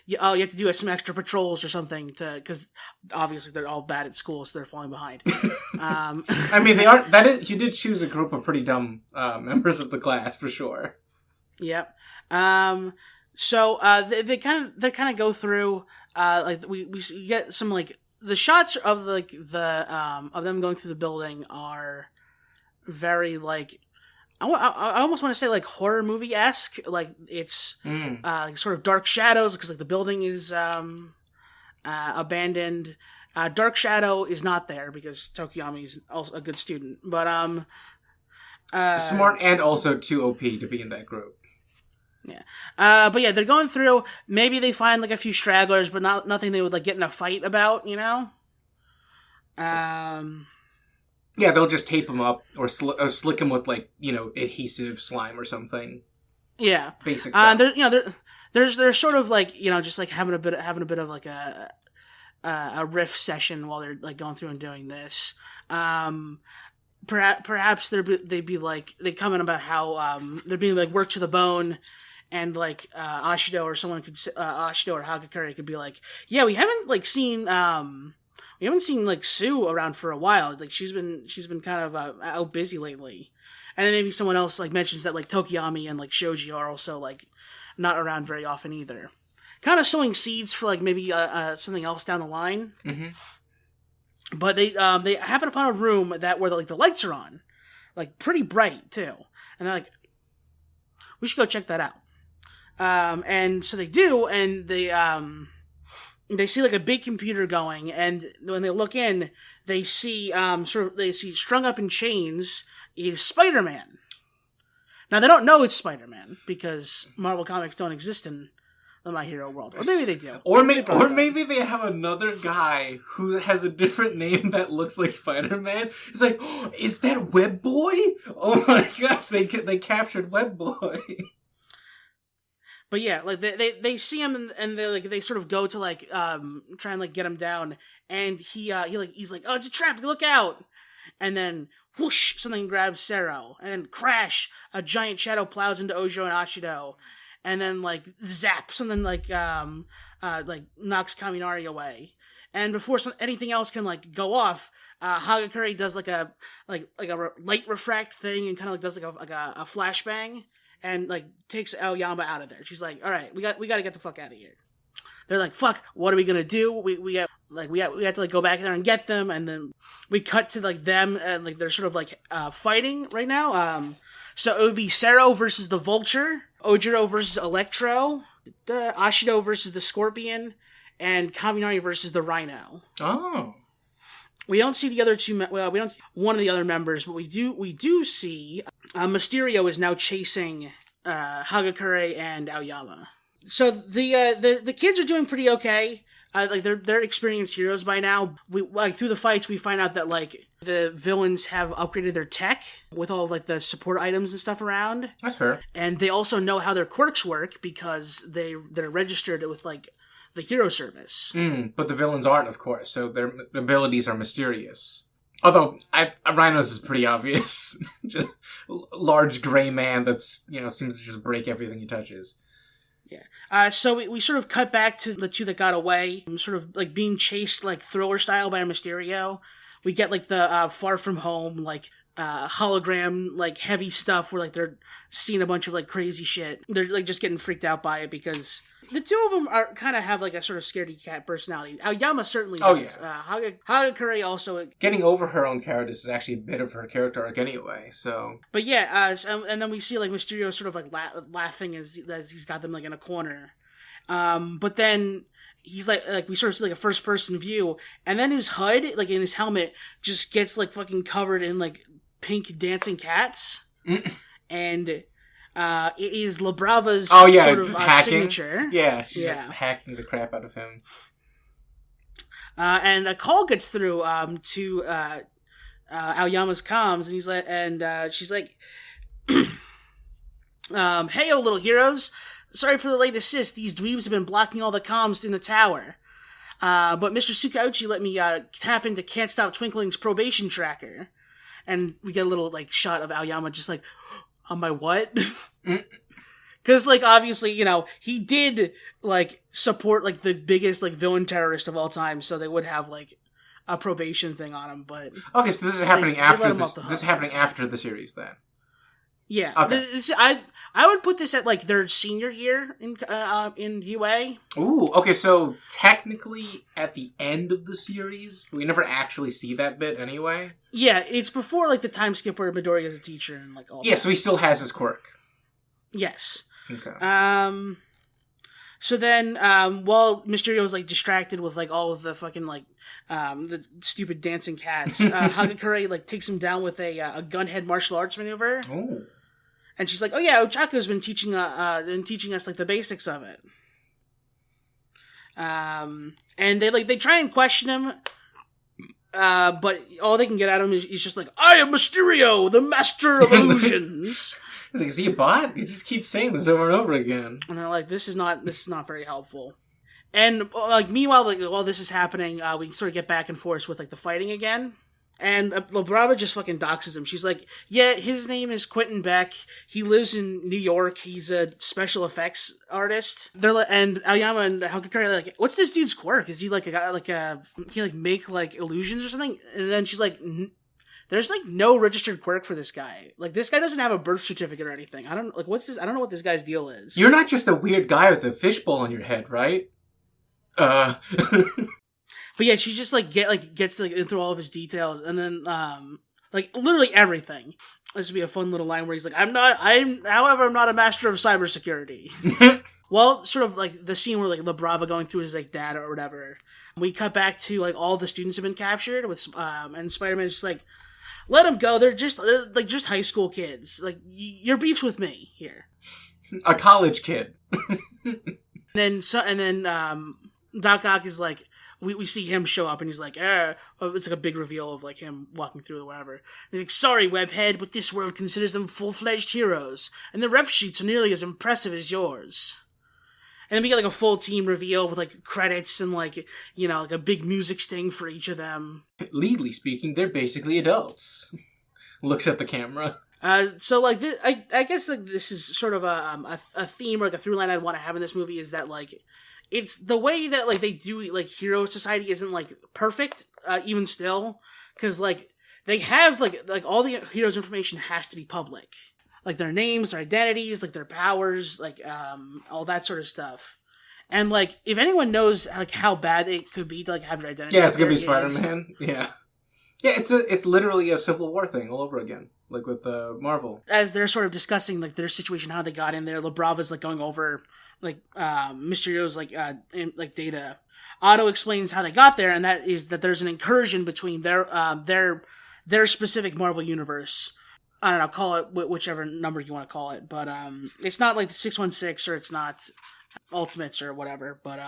You have to do some extra patrols or something because obviously they're all bad at school. They're falling behind. I mean, they are. That is, you did choose a group of pretty dumb members of the class for sure. Yep. So they kind of go through. We get some the shots of of them going through the building are very I almost want to say horror movie-esque. It's sort of dark shadows because the building is abandoned. Dark Shadow is not there because Tokiyami is also a good student, but smart and also too OP to be in that group. Yeah, but yeah, they're going through. Maybe they find a few stragglers, but nothing they would get in a fight about, Yeah, they'll just tape them up or slick them with adhesive slime or something. Yeah, basic stuff. They're sort of just having a bit of a riff session while they're going through and doing this. Perhaps they comment about how they're being worked to the bone, and Ashido or someone could Ashido or Hagakure could be yeah, we haven't seen Sue around for a while. She's been kind of out busy lately. And then maybe someone else mentions that Tokiyami and Shoji are also not around very often either. Kind of sowing seeds for maybe something else down the line. Mm-hmm. But they happen upon a room where the lights are on, pretty bright too, and they're we should go check that out. And so they do, and they see a big computer going, and when they look in, they see strung up in chains is Spider-Man. Now they don't know it's Spider-Man because Marvel Comics don't exist in the My Hero world. Or maybe they do. Or maybe they have another guy who has a different name that looks like Spider-Man. It's like, oh, is that Web Boy? Oh my god, they captured Web Boy. But yeah, like they see him and they sort of go to like try and like get him down, and he's like, oh, it's a trap, look out! And then whoosh, something grabs Sero, and then crash, a giant shadow plows into Ojo and Ashido, and then like zap, something like knocks Kaminari away, and before anything else can like go off, Hagakure does like a light refract thing and kind of like does like a flashbang. And, like, takes Aoyama out of there. She's like, all right, we got to get the fuck out of here. They're like, fuck, what are we gonna do? We have to, like, go back there and get them. And then we cut to, like, them, and, like, they're sort of, like, fighting right now. So it would be Sero versus the Vulture, Ojiro versus Electro, Ashido versus the Scorpion, and Kaminari versus the Rhino. Oh. We don't see the other two. We don't see one of the other members, but we do see Mysterio is now chasing Hagakure and Aoyama. So the kids are doing pretty okay. Like they're experienced heroes by now. We like through the fights we find out that like the villains have upgraded their tech with all of, like the support items and stuff around. That's fair. And they also know how their quirks work because they're registered with like the hero service. But the villains aren't, of course, so their abilities are mysterious. Although, Rhino's is pretty obvious. Just large gray man that's, seems to just break everything he touches. Yeah. So we sort of cut back to the two that got away, sort of like being chased like Thriller style by Mysterio. We get like the Far From Home, like hologram, like heavy stuff where like they're seeing a bunch of like crazy shit. They're like just getting freaked out by it because the two of them are kind of have like a sort of scaredy cat personality. Aoyama certainly does. Oh, yeah. Hagakure also... Getting over her own character is actually a bit of her character arc anyway, so... But yeah, and then we see like Mysterio sort of like laughing as he's got them like in a corner. But then he's like we sort of see like a first person view, and then his HUD, like in his helmet, just gets like fucking covered in like pink dancing cats. And... it is La Brava's sort of signature. Yeah, she's just hacking the crap out of him. And a call gets through to Aoyama's comms, and he's like, she's like, "Heyo, little heroes! Sorry for the late assist. These dweebs have been blocking all the comms in the tower. But Mr. Sukauchi let me tap into Can't Stop Twinkling's probation tracker." And we get a little like shot of Aoyama just like, on my what? Because, like, obviously, he did, like, support, like, the biggest, like, villain terrorist of all time, so they would have, like, a probation thing on him, but... Okay, so this is happening after this is happening after the series, then? Yeah. Okay. I would put this at, like, their senior year in UA. Ooh, okay, so technically at the end of the series, we never actually see that bit anyway? Yeah, it's before, like, the time skip where Midori is a teacher and, like, all that. Yeah, so he still has his quirk. Yes. Okay. So then, while Mysterio's, like, distracted with, like, all of the fucking, like, the stupid dancing cats, Hagakure, like, takes him down with a gunhead martial arts maneuver. Oh. And she's like, oh yeah, Ochako's been teaching us, like, the basics of it. And they try and question him, but all they can get out of him is just like, I am Mysterio, the master of illusions. It's like, is he a bot? He just keeps saying this over and over again. And they're like, this is not very helpful. And like meanwhile, like while this is happening, we sort of get back and forth with like the fighting again. And La Brava just fucking doxes him. She's like, yeah, his name is Quentin Beck. He lives in New York. He's a special effects artist. And Aoyama and Hagakure are like, what's this dude's quirk? Is he like he like make like illusions or something? And then she's like, there's like no registered quirk for this guy. Like this guy doesn't have a birth certificate or anything. I don't know what this guy's deal is. You're not just a weird guy with a fishbowl on your head, right? But yeah, she just gets into all of his details, and then like literally everything. This would be a fun little line where he's like, however, I'm not a master of cybersecurity. Well, sort of like the scene where like La Brava going through his like data or whatever. We cut back to like all the students have been captured with and Spider-Man's just like, let them go. They're just high school kids. Like your beef's with me here. A college kid. And then Doc Ock is like, we see him show up, and he's like, it's like a big reveal of like him walking through or whatever. He's like, sorry, Webhead, but this world considers them full-fledged heroes, and the rep sheets are nearly as impressive as yours. And then we get like a full team reveal with like credits and like, like a big music sting for each of them. Legally speaking, they're basically adults. Looks at the camera. So like this, I guess like this is sort of a theme or like a through line I'd want to have in this movie is that like it's the way that like they do like hero society isn't like perfect even still, because like they have like all the heroes' information has to be public. Like their names, their identities, like their powers, like all that sort of stuff. And like if anyone knows like how bad it could be to like have your identity, yeah, it's gonna be Spider-Man. Yeah, it's literally a Civil War thing all over again, like with Marvel. As they're sort of discussing like their situation, how they got in there, LaBrava's like going over like Mysterio's like data. Otto explains how they got there, and that is that there's an incursion between their specific Marvel universe. I don't know, call it whichever number you want to call it, but it's not like the 616 or it's not Ultimates or whatever, but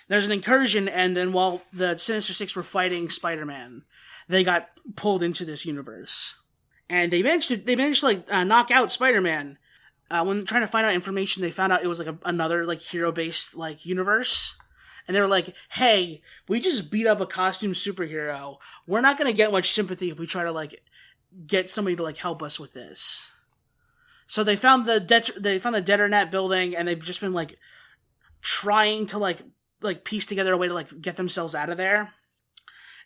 there's an incursion, and then while the Sinister Six were fighting Spider-Man, they got pulled into this universe, and they managed to knock out Spider-Man. When trying to find out information, they found out it was like another like hero-based like universe. And they were like, hey, we just beat up a costume superhero. We're not going to get much sympathy if we try to like get somebody to like help us with this. So they found the Deternet building, and they've just been like trying to like piece together a way to like get themselves out of there.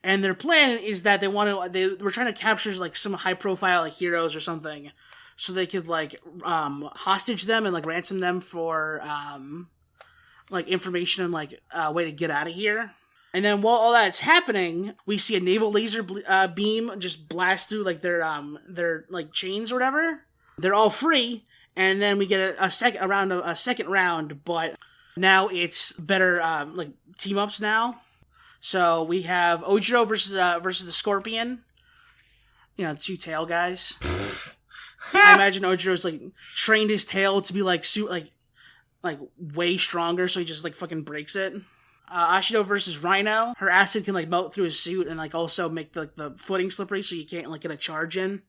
And their plan is that they were trying to capture like some high profile like heroes or something, so they could like hostage them and like ransom them for like information and like a way to get out of here. And then while all that's happening, we see a naval laser beam just blast through like their like chains or whatever. They're all free, and then we get a second round, but now it's better like team ups now. So we have Ojiro versus the Scorpion. Two tail guys. I imagine Ojiro's like trained his tail to be like way stronger, so he just like fucking breaks it. Ashido versus Rhino. Her acid can like melt through his suit and like also make the footing slippery, so you can't like get a charge in.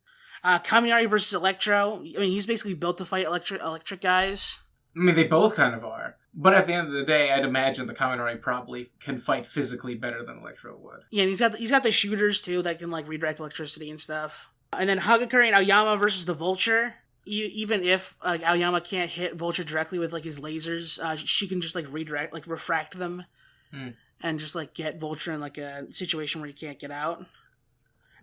Kaminari versus Electro. I mean, he's basically built to fight electric guys. I mean, they both kind of are. But at the end of the day, I'd imagine the Kaminari probably can fight physically better than Electro would. Yeah, and he's got the shooters too that can like redirect electricity and stuff. And then Hagakure and Aoyama versus the Vulture. Even if like Aoyama can't hit Vulture directly with like his lasers, she can just like redirect, like refract them. And just like get Vulture in like a situation where he can't get out.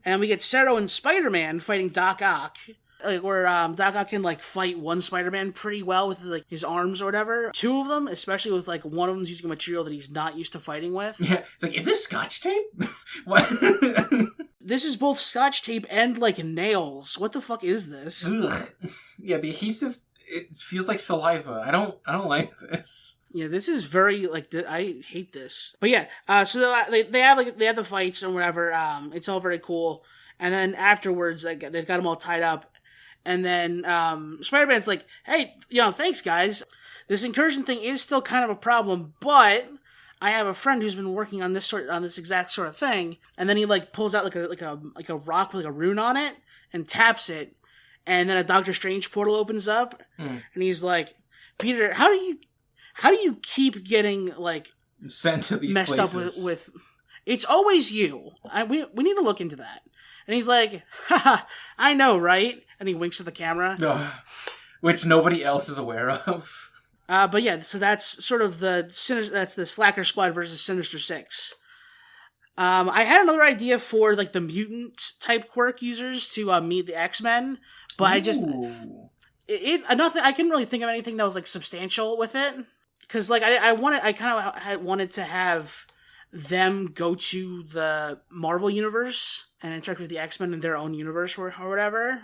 And we get Sero and Spider-Man fighting Doc Ock, like where Doc Ock can like fight one Spider-Man pretty well with like his arms or whatever. Two of them, especially with like one of them's using a material that he's not used to fighting with. Yeah, it's like, is this Scotch tape? What? This is both Scotch tape and like nails. What the fuck is this? Ugh. Yeah, the adhesive, it feels like saliva. I don't like this. Yeah, this is very like I hate this. But yeah, so they have the fights and whatever. It's all very cool. And then afterwards, like they've got them all tied up. And then Spider-Man's like, "Hey, thanks guys. This incursion thing is still kind of a problem, but I have a friend who's been working on this exact sort of thing." And then he like pulls out like a rock with like a rune on it and taps it, and then a Doctor Strange portal opens up, and he's like, "Peter, how do you keep getting like sent to these messed places? Up with it's always you. We need to look into that." And he's like, "Haha, I know, right?" And he winks at the camera, which nobody else is aware of. But yeah, so that's sort of that's the Slacker Squad versus Sinister Six. I had another idea for like the mutant type quirk users to meet the X-Men, but I just nothing. I couldn't really think of anything that was like substantial with it. Because like I wanted to have them go to the Marvel universe and interact with the X-Men in their own universe or whatever.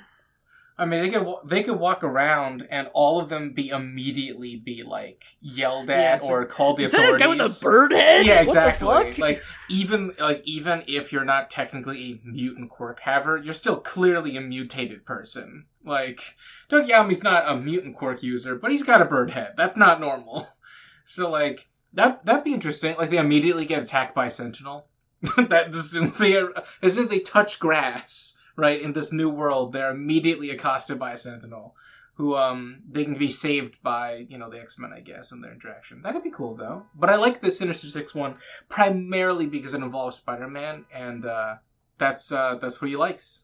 I mean, they could walk around and all of them immediately be like yelled at or called the authorities. Is that a guy with a bird head? Yeah, exactly. What the fuck? Like even if you're not technically a mutant quirk haver, you're still clearly a mutated person. Like Tokiyami's not a mutant quirk user, but he's got a bird head. That's not normal. So, like, that'd be interesting. Like, they immediately get attacked by a sentinel. As soon as they touch grass, right, in this new world, they're immediately accosted by a sentinel. Who, they can be saved by, the X-Men, I guess, in their interaction. That could be cool, though. But I like the Sinister Six one primarily because it involves Spider-Man, and, that's what he likes.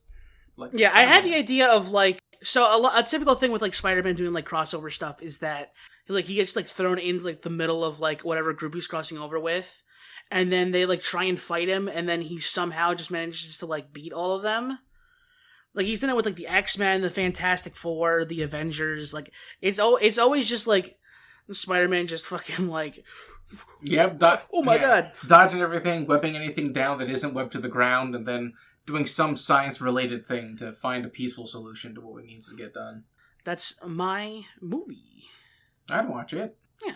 Like, yeah, I had the idea of, like, so a typical thing with, like, Spider-Man doing, like, crossover stuff is that, like, he gets, like, thrown into, like, the middle of, like, whatever group he's crossing over with, and then they, like, try and fight him, and then he somehow just manages to, like, beat all of them. Like, he's done it with, like, the X-Men, the Fantastic Four, the Avengers. Like, it's always just, like, Spider-Man just fucking, like... Yep. Oh my god. Dodging everything, webbing anything down that isn't webbed to the ground, and then doing some science-related thing to find a peaceful solution to what needs to get done. That's my movie. I'd watch it. Yeah.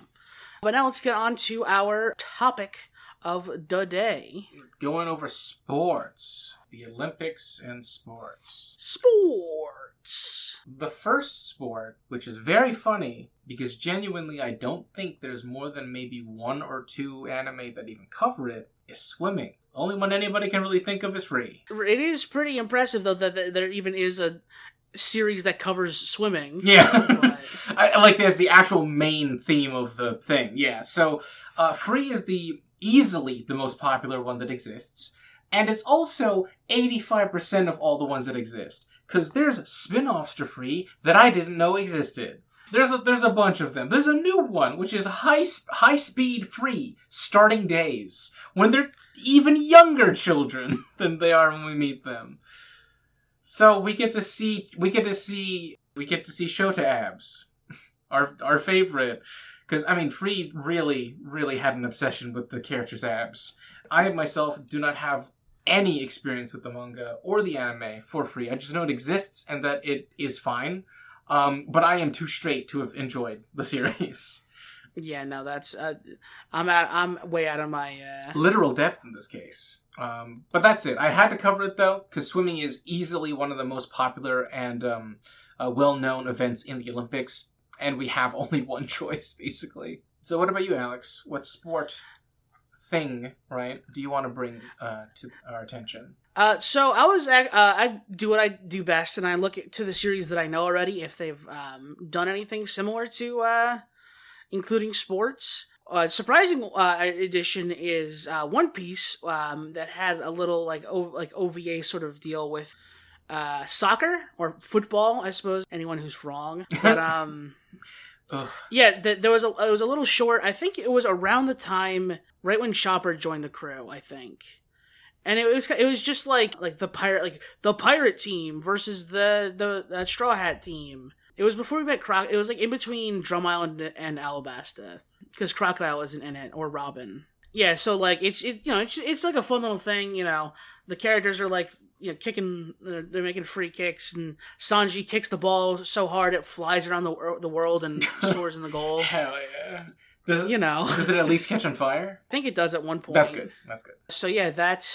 But now let's get on to our topic of the day. Going over sports. The Olympics and sports. Sports! The first sport, which is very funny, because genuinely I don't think there's more than maybe 1 or 2 anime that even cover it, is swimming. The only one anybody can really think of is Free. It is pretty impressive, though, that there even is a series that covers swimming. Yeah. But... there's the actual main theme of the thing. Yeah, so Free is easily the most popular one that exists. And it's also 85% of all the ones that exist. Because there's spin-offs to Free that I didn't know existed. There's a bunch of them. There's a new one, which is high-speed Free, starting days. When they're even younger children than they are when we meet them. So we get to see Shota abs. Our favorite. Because, I mean, Free really, really had an obsession with the character's abs. I myself do not have any experience with the manga or the anime for Free. I just know it exists and that it is fine. But I am too straight to have enjoyed the series. Yeah, no, that's I'm way out of my literal depth in this case. But that's it. I had to cover it though, because swimming is easily one of the most popular and well-known events in the Olympics, and we have only one choice basically. So, what about you, Alex? What sport thing, right, do you want to bring to our attention? So I do what I do best, and I look to the series that I know already if they've done anything similar to including sports. Surprising addition is One Piece that had a little like OVA sort of deal with soccer or football, I suppose. Anyone who's wrong, but yeah, there was a little short. I think it was around the time right when Chopper joined the crew, I think. And it was just like the pirate team versus the Straw Hat team. It was before we met It was like in between Drum Island and Alabasta, because Crocodile isn't in it, or Robin. Yeah, so like it's like a fun little thing. The characters are like kicking, they're making free kicks, and Sanji kicks the ball so hard it flies around the world and scores in the goal. Hell yeah! Does it at least catch on fire? I think it does at one point. That's good. So yeah, that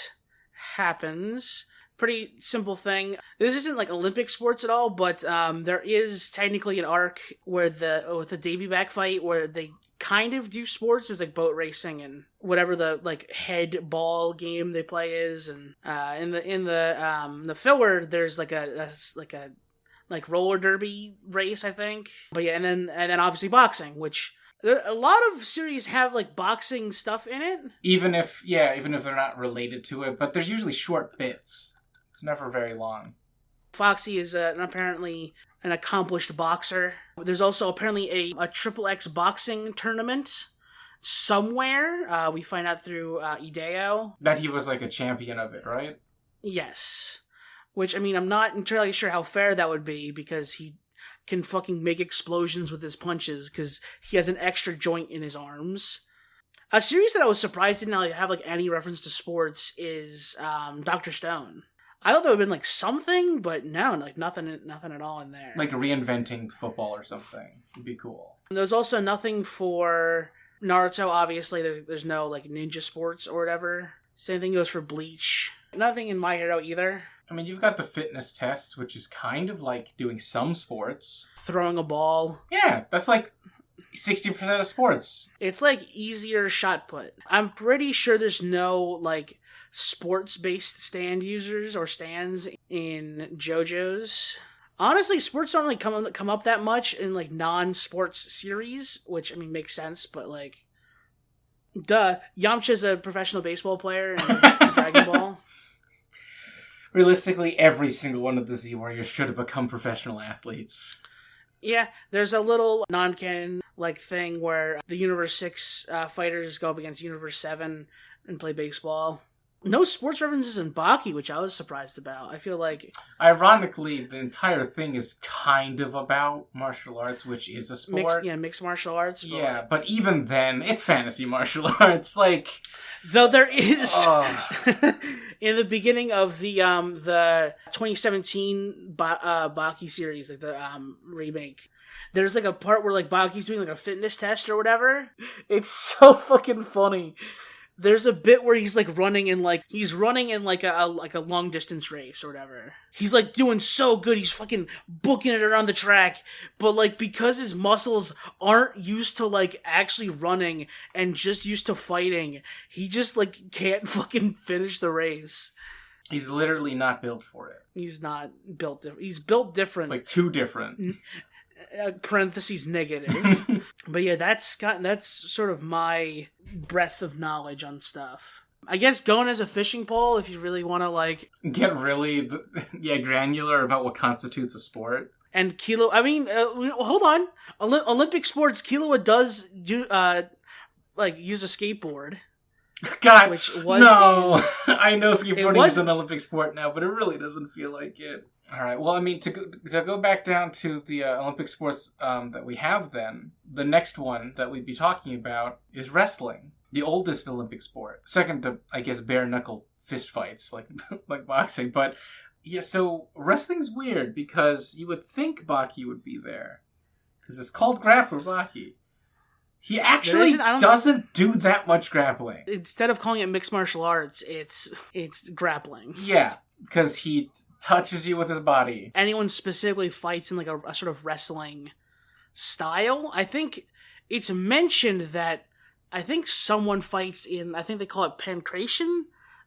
happens. Pretty simple thing. This isn't like Olympic sports at all, but there is technically an arc where with the Davy back fight where they kind of do sports. There's like boat racing and whatever the like head ball game they play is, and in the filler there's like a roller derby race, I think. But yeah, and then obviously boxing, which a lot of series have like boxing stuff in it. Even if they're not related to it, but they're usually short bits. It's never very long. Foxy is apparently an accomplished boxer. There's also apparently a XXX boxing tournament somewhere. We find out through Ideo. That he was like a champion of it, right? Yes. Which, I mean, I'm not entirely sure how fair that would be, because he can fucking make explosions with his punches, because he has an extra joint in his arms. A series that I was surprised didn't have like any reference to sports is Dr. Stone. I thought there would have been like something, but no, like nothing at all in there. Like reinventing football or something would be cool. And there's also nothing for Naruto, obviously. There's no like ninja sports or whatever. Same thing goes for Bleach. Nothing in My Hero either. I mean, you've got the fitness test, which is kind of like doing some sports. Throwing a ball. Yeah, that's like 60% of sports. It's like easier shot put. I'm pretty sure there's no like sports-based stand users or stands in JoJo's. Honestly, sports don't really come up that much in like non-sports series, which I mean makes sense, but like, duh, Yamcha's a professional baseball player in Dragon Ball. Realistically, every single one of the Z Warriors should have become professional athletes. Yeah, there's a little non-canon like thing where the Universe 6 fighters go up against Universe 7 and play baseball. No sports references in Baki, which I was surprised about. I feel like... Ironically, the entire thing is kind of about martial arts, which is a sport. Mixed martial arts. But yeah, but even then, it's fantasy martial arts. Like... Though there is... in the beginning of the 2017 Baki series, like the remake, there's like a part where like Baki's doing like a fitness test or whatever. It's so fucking funny. There's a bit where he's like running in like a long distance race or whatever. He's like doing so good. He's fucking booking it around the track, but like because his muscles aren't used to like actually running and just used to fighting, he just like can't fucking finish the race. He's literally not built for it. He's not built. He's built different. Like too different. Parentheses negative. But yeah, that's sort of my breadth of knowledge on stuff. I guess going as a fishing pole if you really want to like get really granular about what constitutes a sport. And Kilo, I mean, hold on. Olympic sports, Killua does do use a skateboard. God, which was I know skateboarding is an Olympic sport now, but it really doesn't feel like it. All right. Well, I mean, to go back down to the Olympic sports that we have, then the next one that we'd be talking about is wrestling, the oldest Olympic sport, second to I guess bare knuckle fist fights like boxing. But yeah, so wrestling's weird because you would think Baki would be there because it's called Grappler Baki. He actually doesn't do that much grappling. Instead of calling it mixed martial arts, it's grappling. Yeah, because he touches you with his body. Anyone specifically fights in like a sort of wrestling style. I think it's mentioned that someone fights in, I think they call it pancration,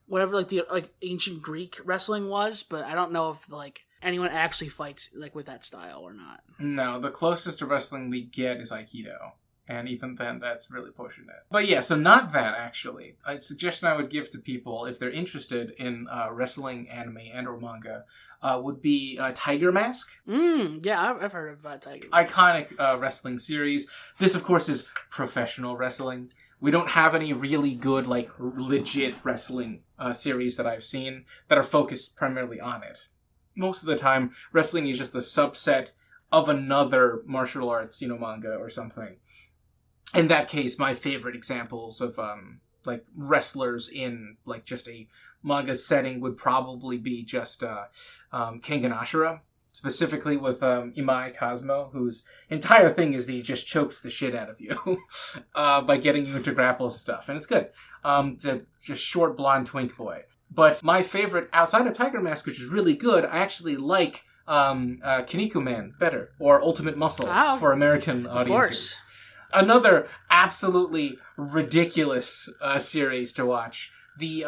whatever like the ancient Greek wrestling was, but I don't know if like anyone actually fights like with that style or not. No, the closest to wrestling we get is Aikido. And even then, that's really pushing it. But yeah, so not that, actually. A suggestion I would give to people, if they're interested in wrestling, anime, and or manga, would be Tiger Mask. Yeah, I've heard of Tiger Mask. Iconic wrestling series. This, of course, is professional wrestling. We don't have any really good, like, legit wrestling series that I've seen that are focused primarily on it. Most of the time, wrestling is just a subset of another martial arts, manga or something. In that case, my favorite examples of like wrestlers in like just a manga setting would probably be just Kengan Ashura, specifically with Imai Cosmo, whose entire thing is that he just chokes the shit out of you by getting you into grapples and stuff, and it's good. It's a just short blonde twink boy. But my favorite outside of Tiger Mask, which is really good, I actually like Kinnikuman Man better, or Ultimate Muscle for American audiences. Of course. Another absolutely ridiculous series to watch. The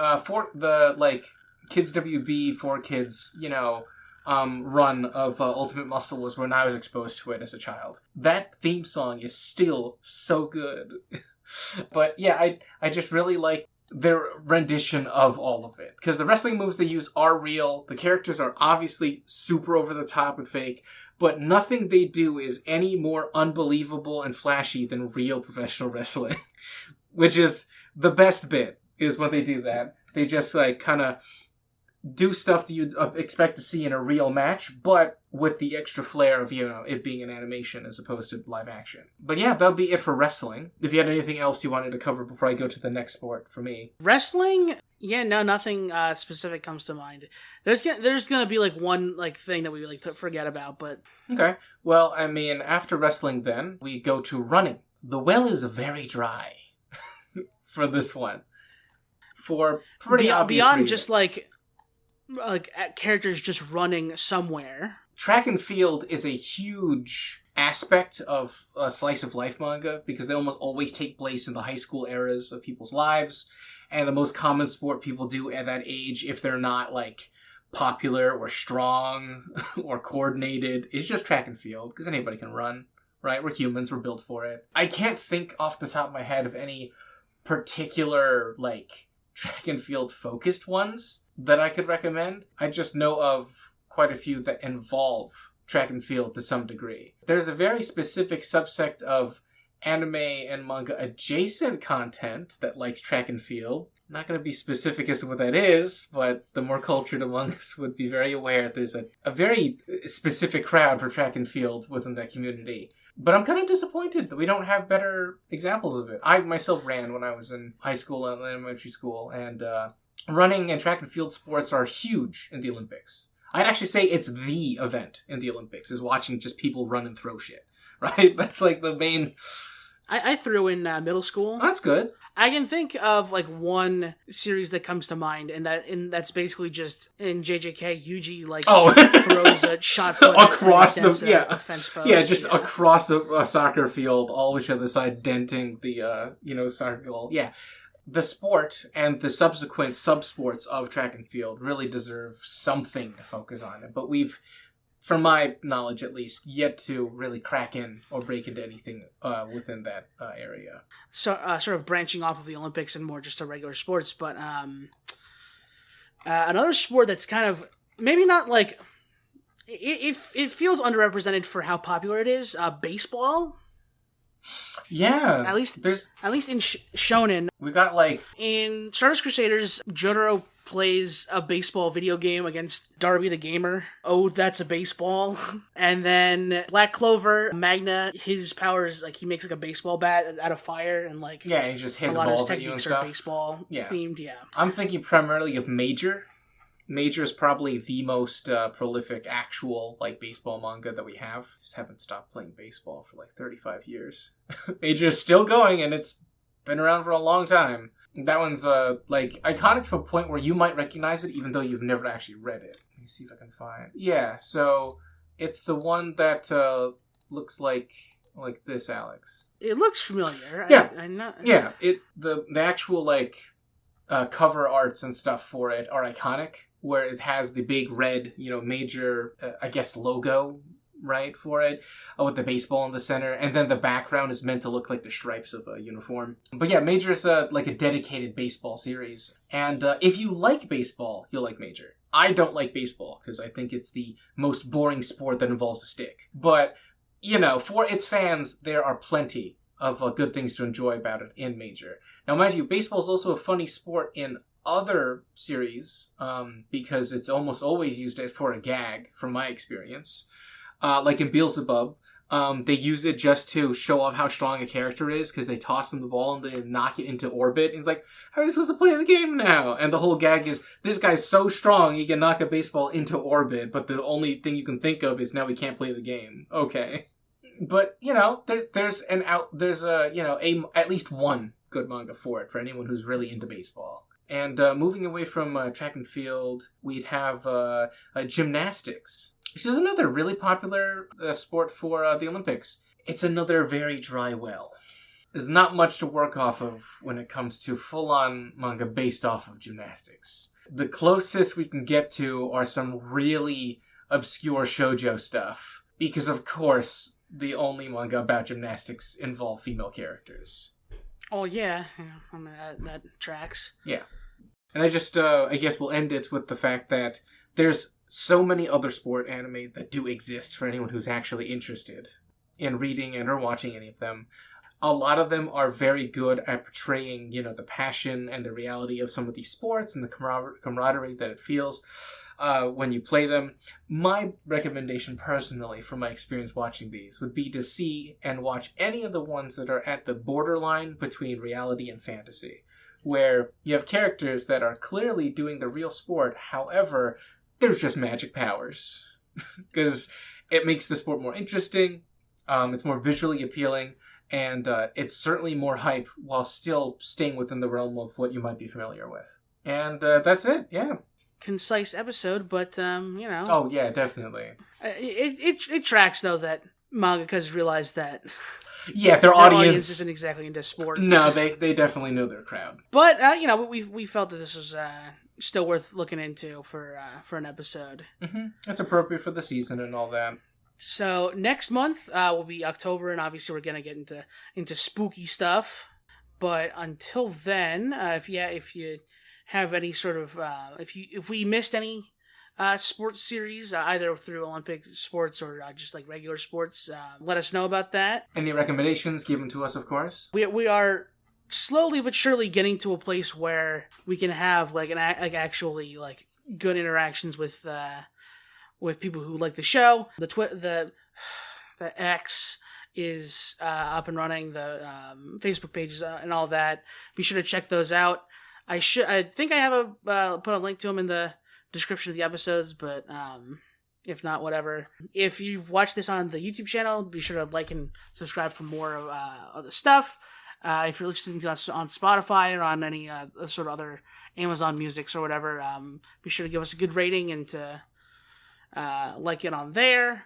Kids WB 4Kids, run of Ultimate Muscle was when I was exposed to it as a child. That theme song is still so good. But yeah, I just really like their rendition of all of it. Because the wrestling moves they use are real. The characters are obviously super over the top and fake. But nothing they do is any more unbelievable and flashy than real professional wrestling. Which is the best bit, is when they do that. They just kind of do stuff that you'd expect to see in a real match, but with the extra flair of, it being an animation as opposed to live action. But yeah, that'll be it for wrestling. If you had anything else you wanted to cover before I go to the next sport for me. Wrestling? Yeah, no, nothing specific comes to mind. There's gonna be one thing that we forget about, but... Okay. Well, I mean, after wrestling then, we go to running. The well is very dry for this one. For pretty obvious beyond reasons. Just characters just running somewhere. Track and field is a huge aspect of slice of life manga because they almost always take place in the high school eras of people's lives, and the most common sport people do at that age, if they're not like popular or strong or coordinated, is just track and field because anybody can run, right? We're humans, we're built for it. I can't think off the top of my head of any particular like track and field focused ones that I could recommend. I just know of quite a few that involve track and field to some degree. There's a very specific subsect of anime and manga adjacent content that likes track and field. I'm not going to be specific as to what that is, but the more cultured among us would be very aware there's a very specific crowd for track and field within that community. But I'm kind of disappointed that we don't have better examples of it. I myself ran when I was in high school and elementary school, and running and track and field sports are huge in the Olympics. I'd actually say it's the event in the Olympics, is watching just people run and throw shit, right? That's like the main... I threw in middle school. That's good. I can think of like one series that comes to mind, and that's basically just in JJK. Yuji throws a shot put across a fence post. Yeah, just across a soccer field, all each other side, denting the soccer goal. Yeah, the sport and the subsequent sub-sports of track and field really deserve something to focus on. But we've, from my knowledge at least, yet to really crack in or break into anything within that area. So, sort of branching off of the Olympics and more just to regular sports, but another sport that's kind of, maybe not like, it feels underrepresented for how popular it is, baseball. Yeah. At least in Shonen. We got like... In Stardust Crusaders, Jotaro plays a baseball video game against Darby the Gamer. Oh, that's a baseball. And then Black Clover, Magna, his powers, like he makes like a baseball bat out of fire, and like... Yeah, he just hits balls at you and stuff. A lot of his techniques are baseball themed, yeah. I'm thinking primarily of Major. Major is probably the most prolific actual like baseball manga that we have. Just haven't stopped playing baseball for like 35 years. Major is still going, and it's been around for a long time. That one's like iconic to a point where you might recognize it even though you've never actually read it. Let me see if I can find. Yeah, so it's the one that looks like this, Alex. It looks familiar. Yeah, Yeah. The actual like cover arts and stuff for it are iconic, where it has the big red, Major, I guess, logo, right, for it, with the baseball in the center, and then the background is meant to look like the stripes of a uniform. But yeah, Major is like a dedicated baseball series, and if you like baseball, you'll like Major. I don't like baseball, because I think it's the most boring sport that involves a stick. But, for its fans, there are plenty of good things to enjoy about it in Major. Now, mind you, baseball is also a funny sport in other series, because it's almost always used for a gag, from my experience. Like in Beelzebub, they use it just to show off how strong a character is, because they toss him the ball and they knock it into orbit. And it's like, how are you supposed to play the game now? And the whole gag is, this guy's so strong he can knock a baseball into orbit, but the only thing you can think of is now he can't play the game. Okay. But, there's at least one good manga for it, for anyone who's really into baseball. And moving away from track and field, we'd have gymnastics, which is another really popular sport for the Olympics. It's another very dry well. There's not much to work off of when it comes to full-on manga based off of gymnastics. The closest we can get to are some really obscure shoujo stuff, because of course the only manga about gymnastics involve female characters. Oh, yeah. I mean, that tracks. Yeah. And I guess we'll end it with the fact that there's so many other sport anime that do exist for anyone who's actually interested in reading and or watching any of them. A lot of them are very good at portraying, the passion and the reality of some of these sports and the camaraderie that it feels when you play them. My recommendation personally, from my experience watching these, would be to see and watch any of the ones that are at the borderline between reality and fantasy, where you have characters that are clearly doing the real sport, however, there's just magic powers. Because it makes the sport more interesting, it's more visually appealing, and it's certainly more hype while still staying within the realm of what you might be familiar with. And that's it, yeah. Concise episode, but Oh, yeah, definitely. It tracks, though, that mangakas realize that Yeah, their their audience isn't exactly into sports. No, they definitely know their crowd. But we felt that this was still worth looking into for an episode. It's appropriate for the season and all that. So next month will be October, and obviously we're gonna get into spooky stuff. But until then, if you have any sort of if we missed any sports series, either through Olympic sports or just like regular sports, let us know about that. Any recommendations given to us, of course? We are slowly but surely getting to a place where we can have actually good interactions with people who like the show. The X is up and running. The Facebook pages and all that. Be sure to check those out. I think I have put a link to them in the description of the episodes, but if not, whatever. If you've watched this on the YouTube channel, be sure to like and subscribe for more of the stuff. If you're listening to us on Spotify or on any sort of other Amazon Musics or whatever, be sure to give us a good rating and to like it on there.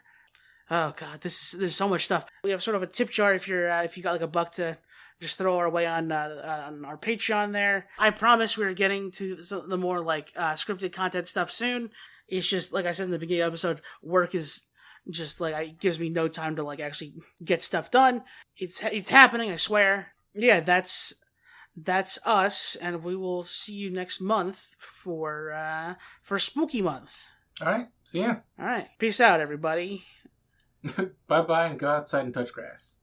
Oh god, there's so much stuff. We have sort of a tip jar if you got like $1 to just throw our way on our Patreon there. I promise we're getting to the more scripted content stuff soon. It's just like I said in the beginning of the episode, work is just it gives me no time to actually get stuff done. It's happening, I swear. Yeah, that's us, and we will see you next month for Spooky Month. All right, see ya. All right, peace out, everybody. Bye-bye, and go outside and touch grass.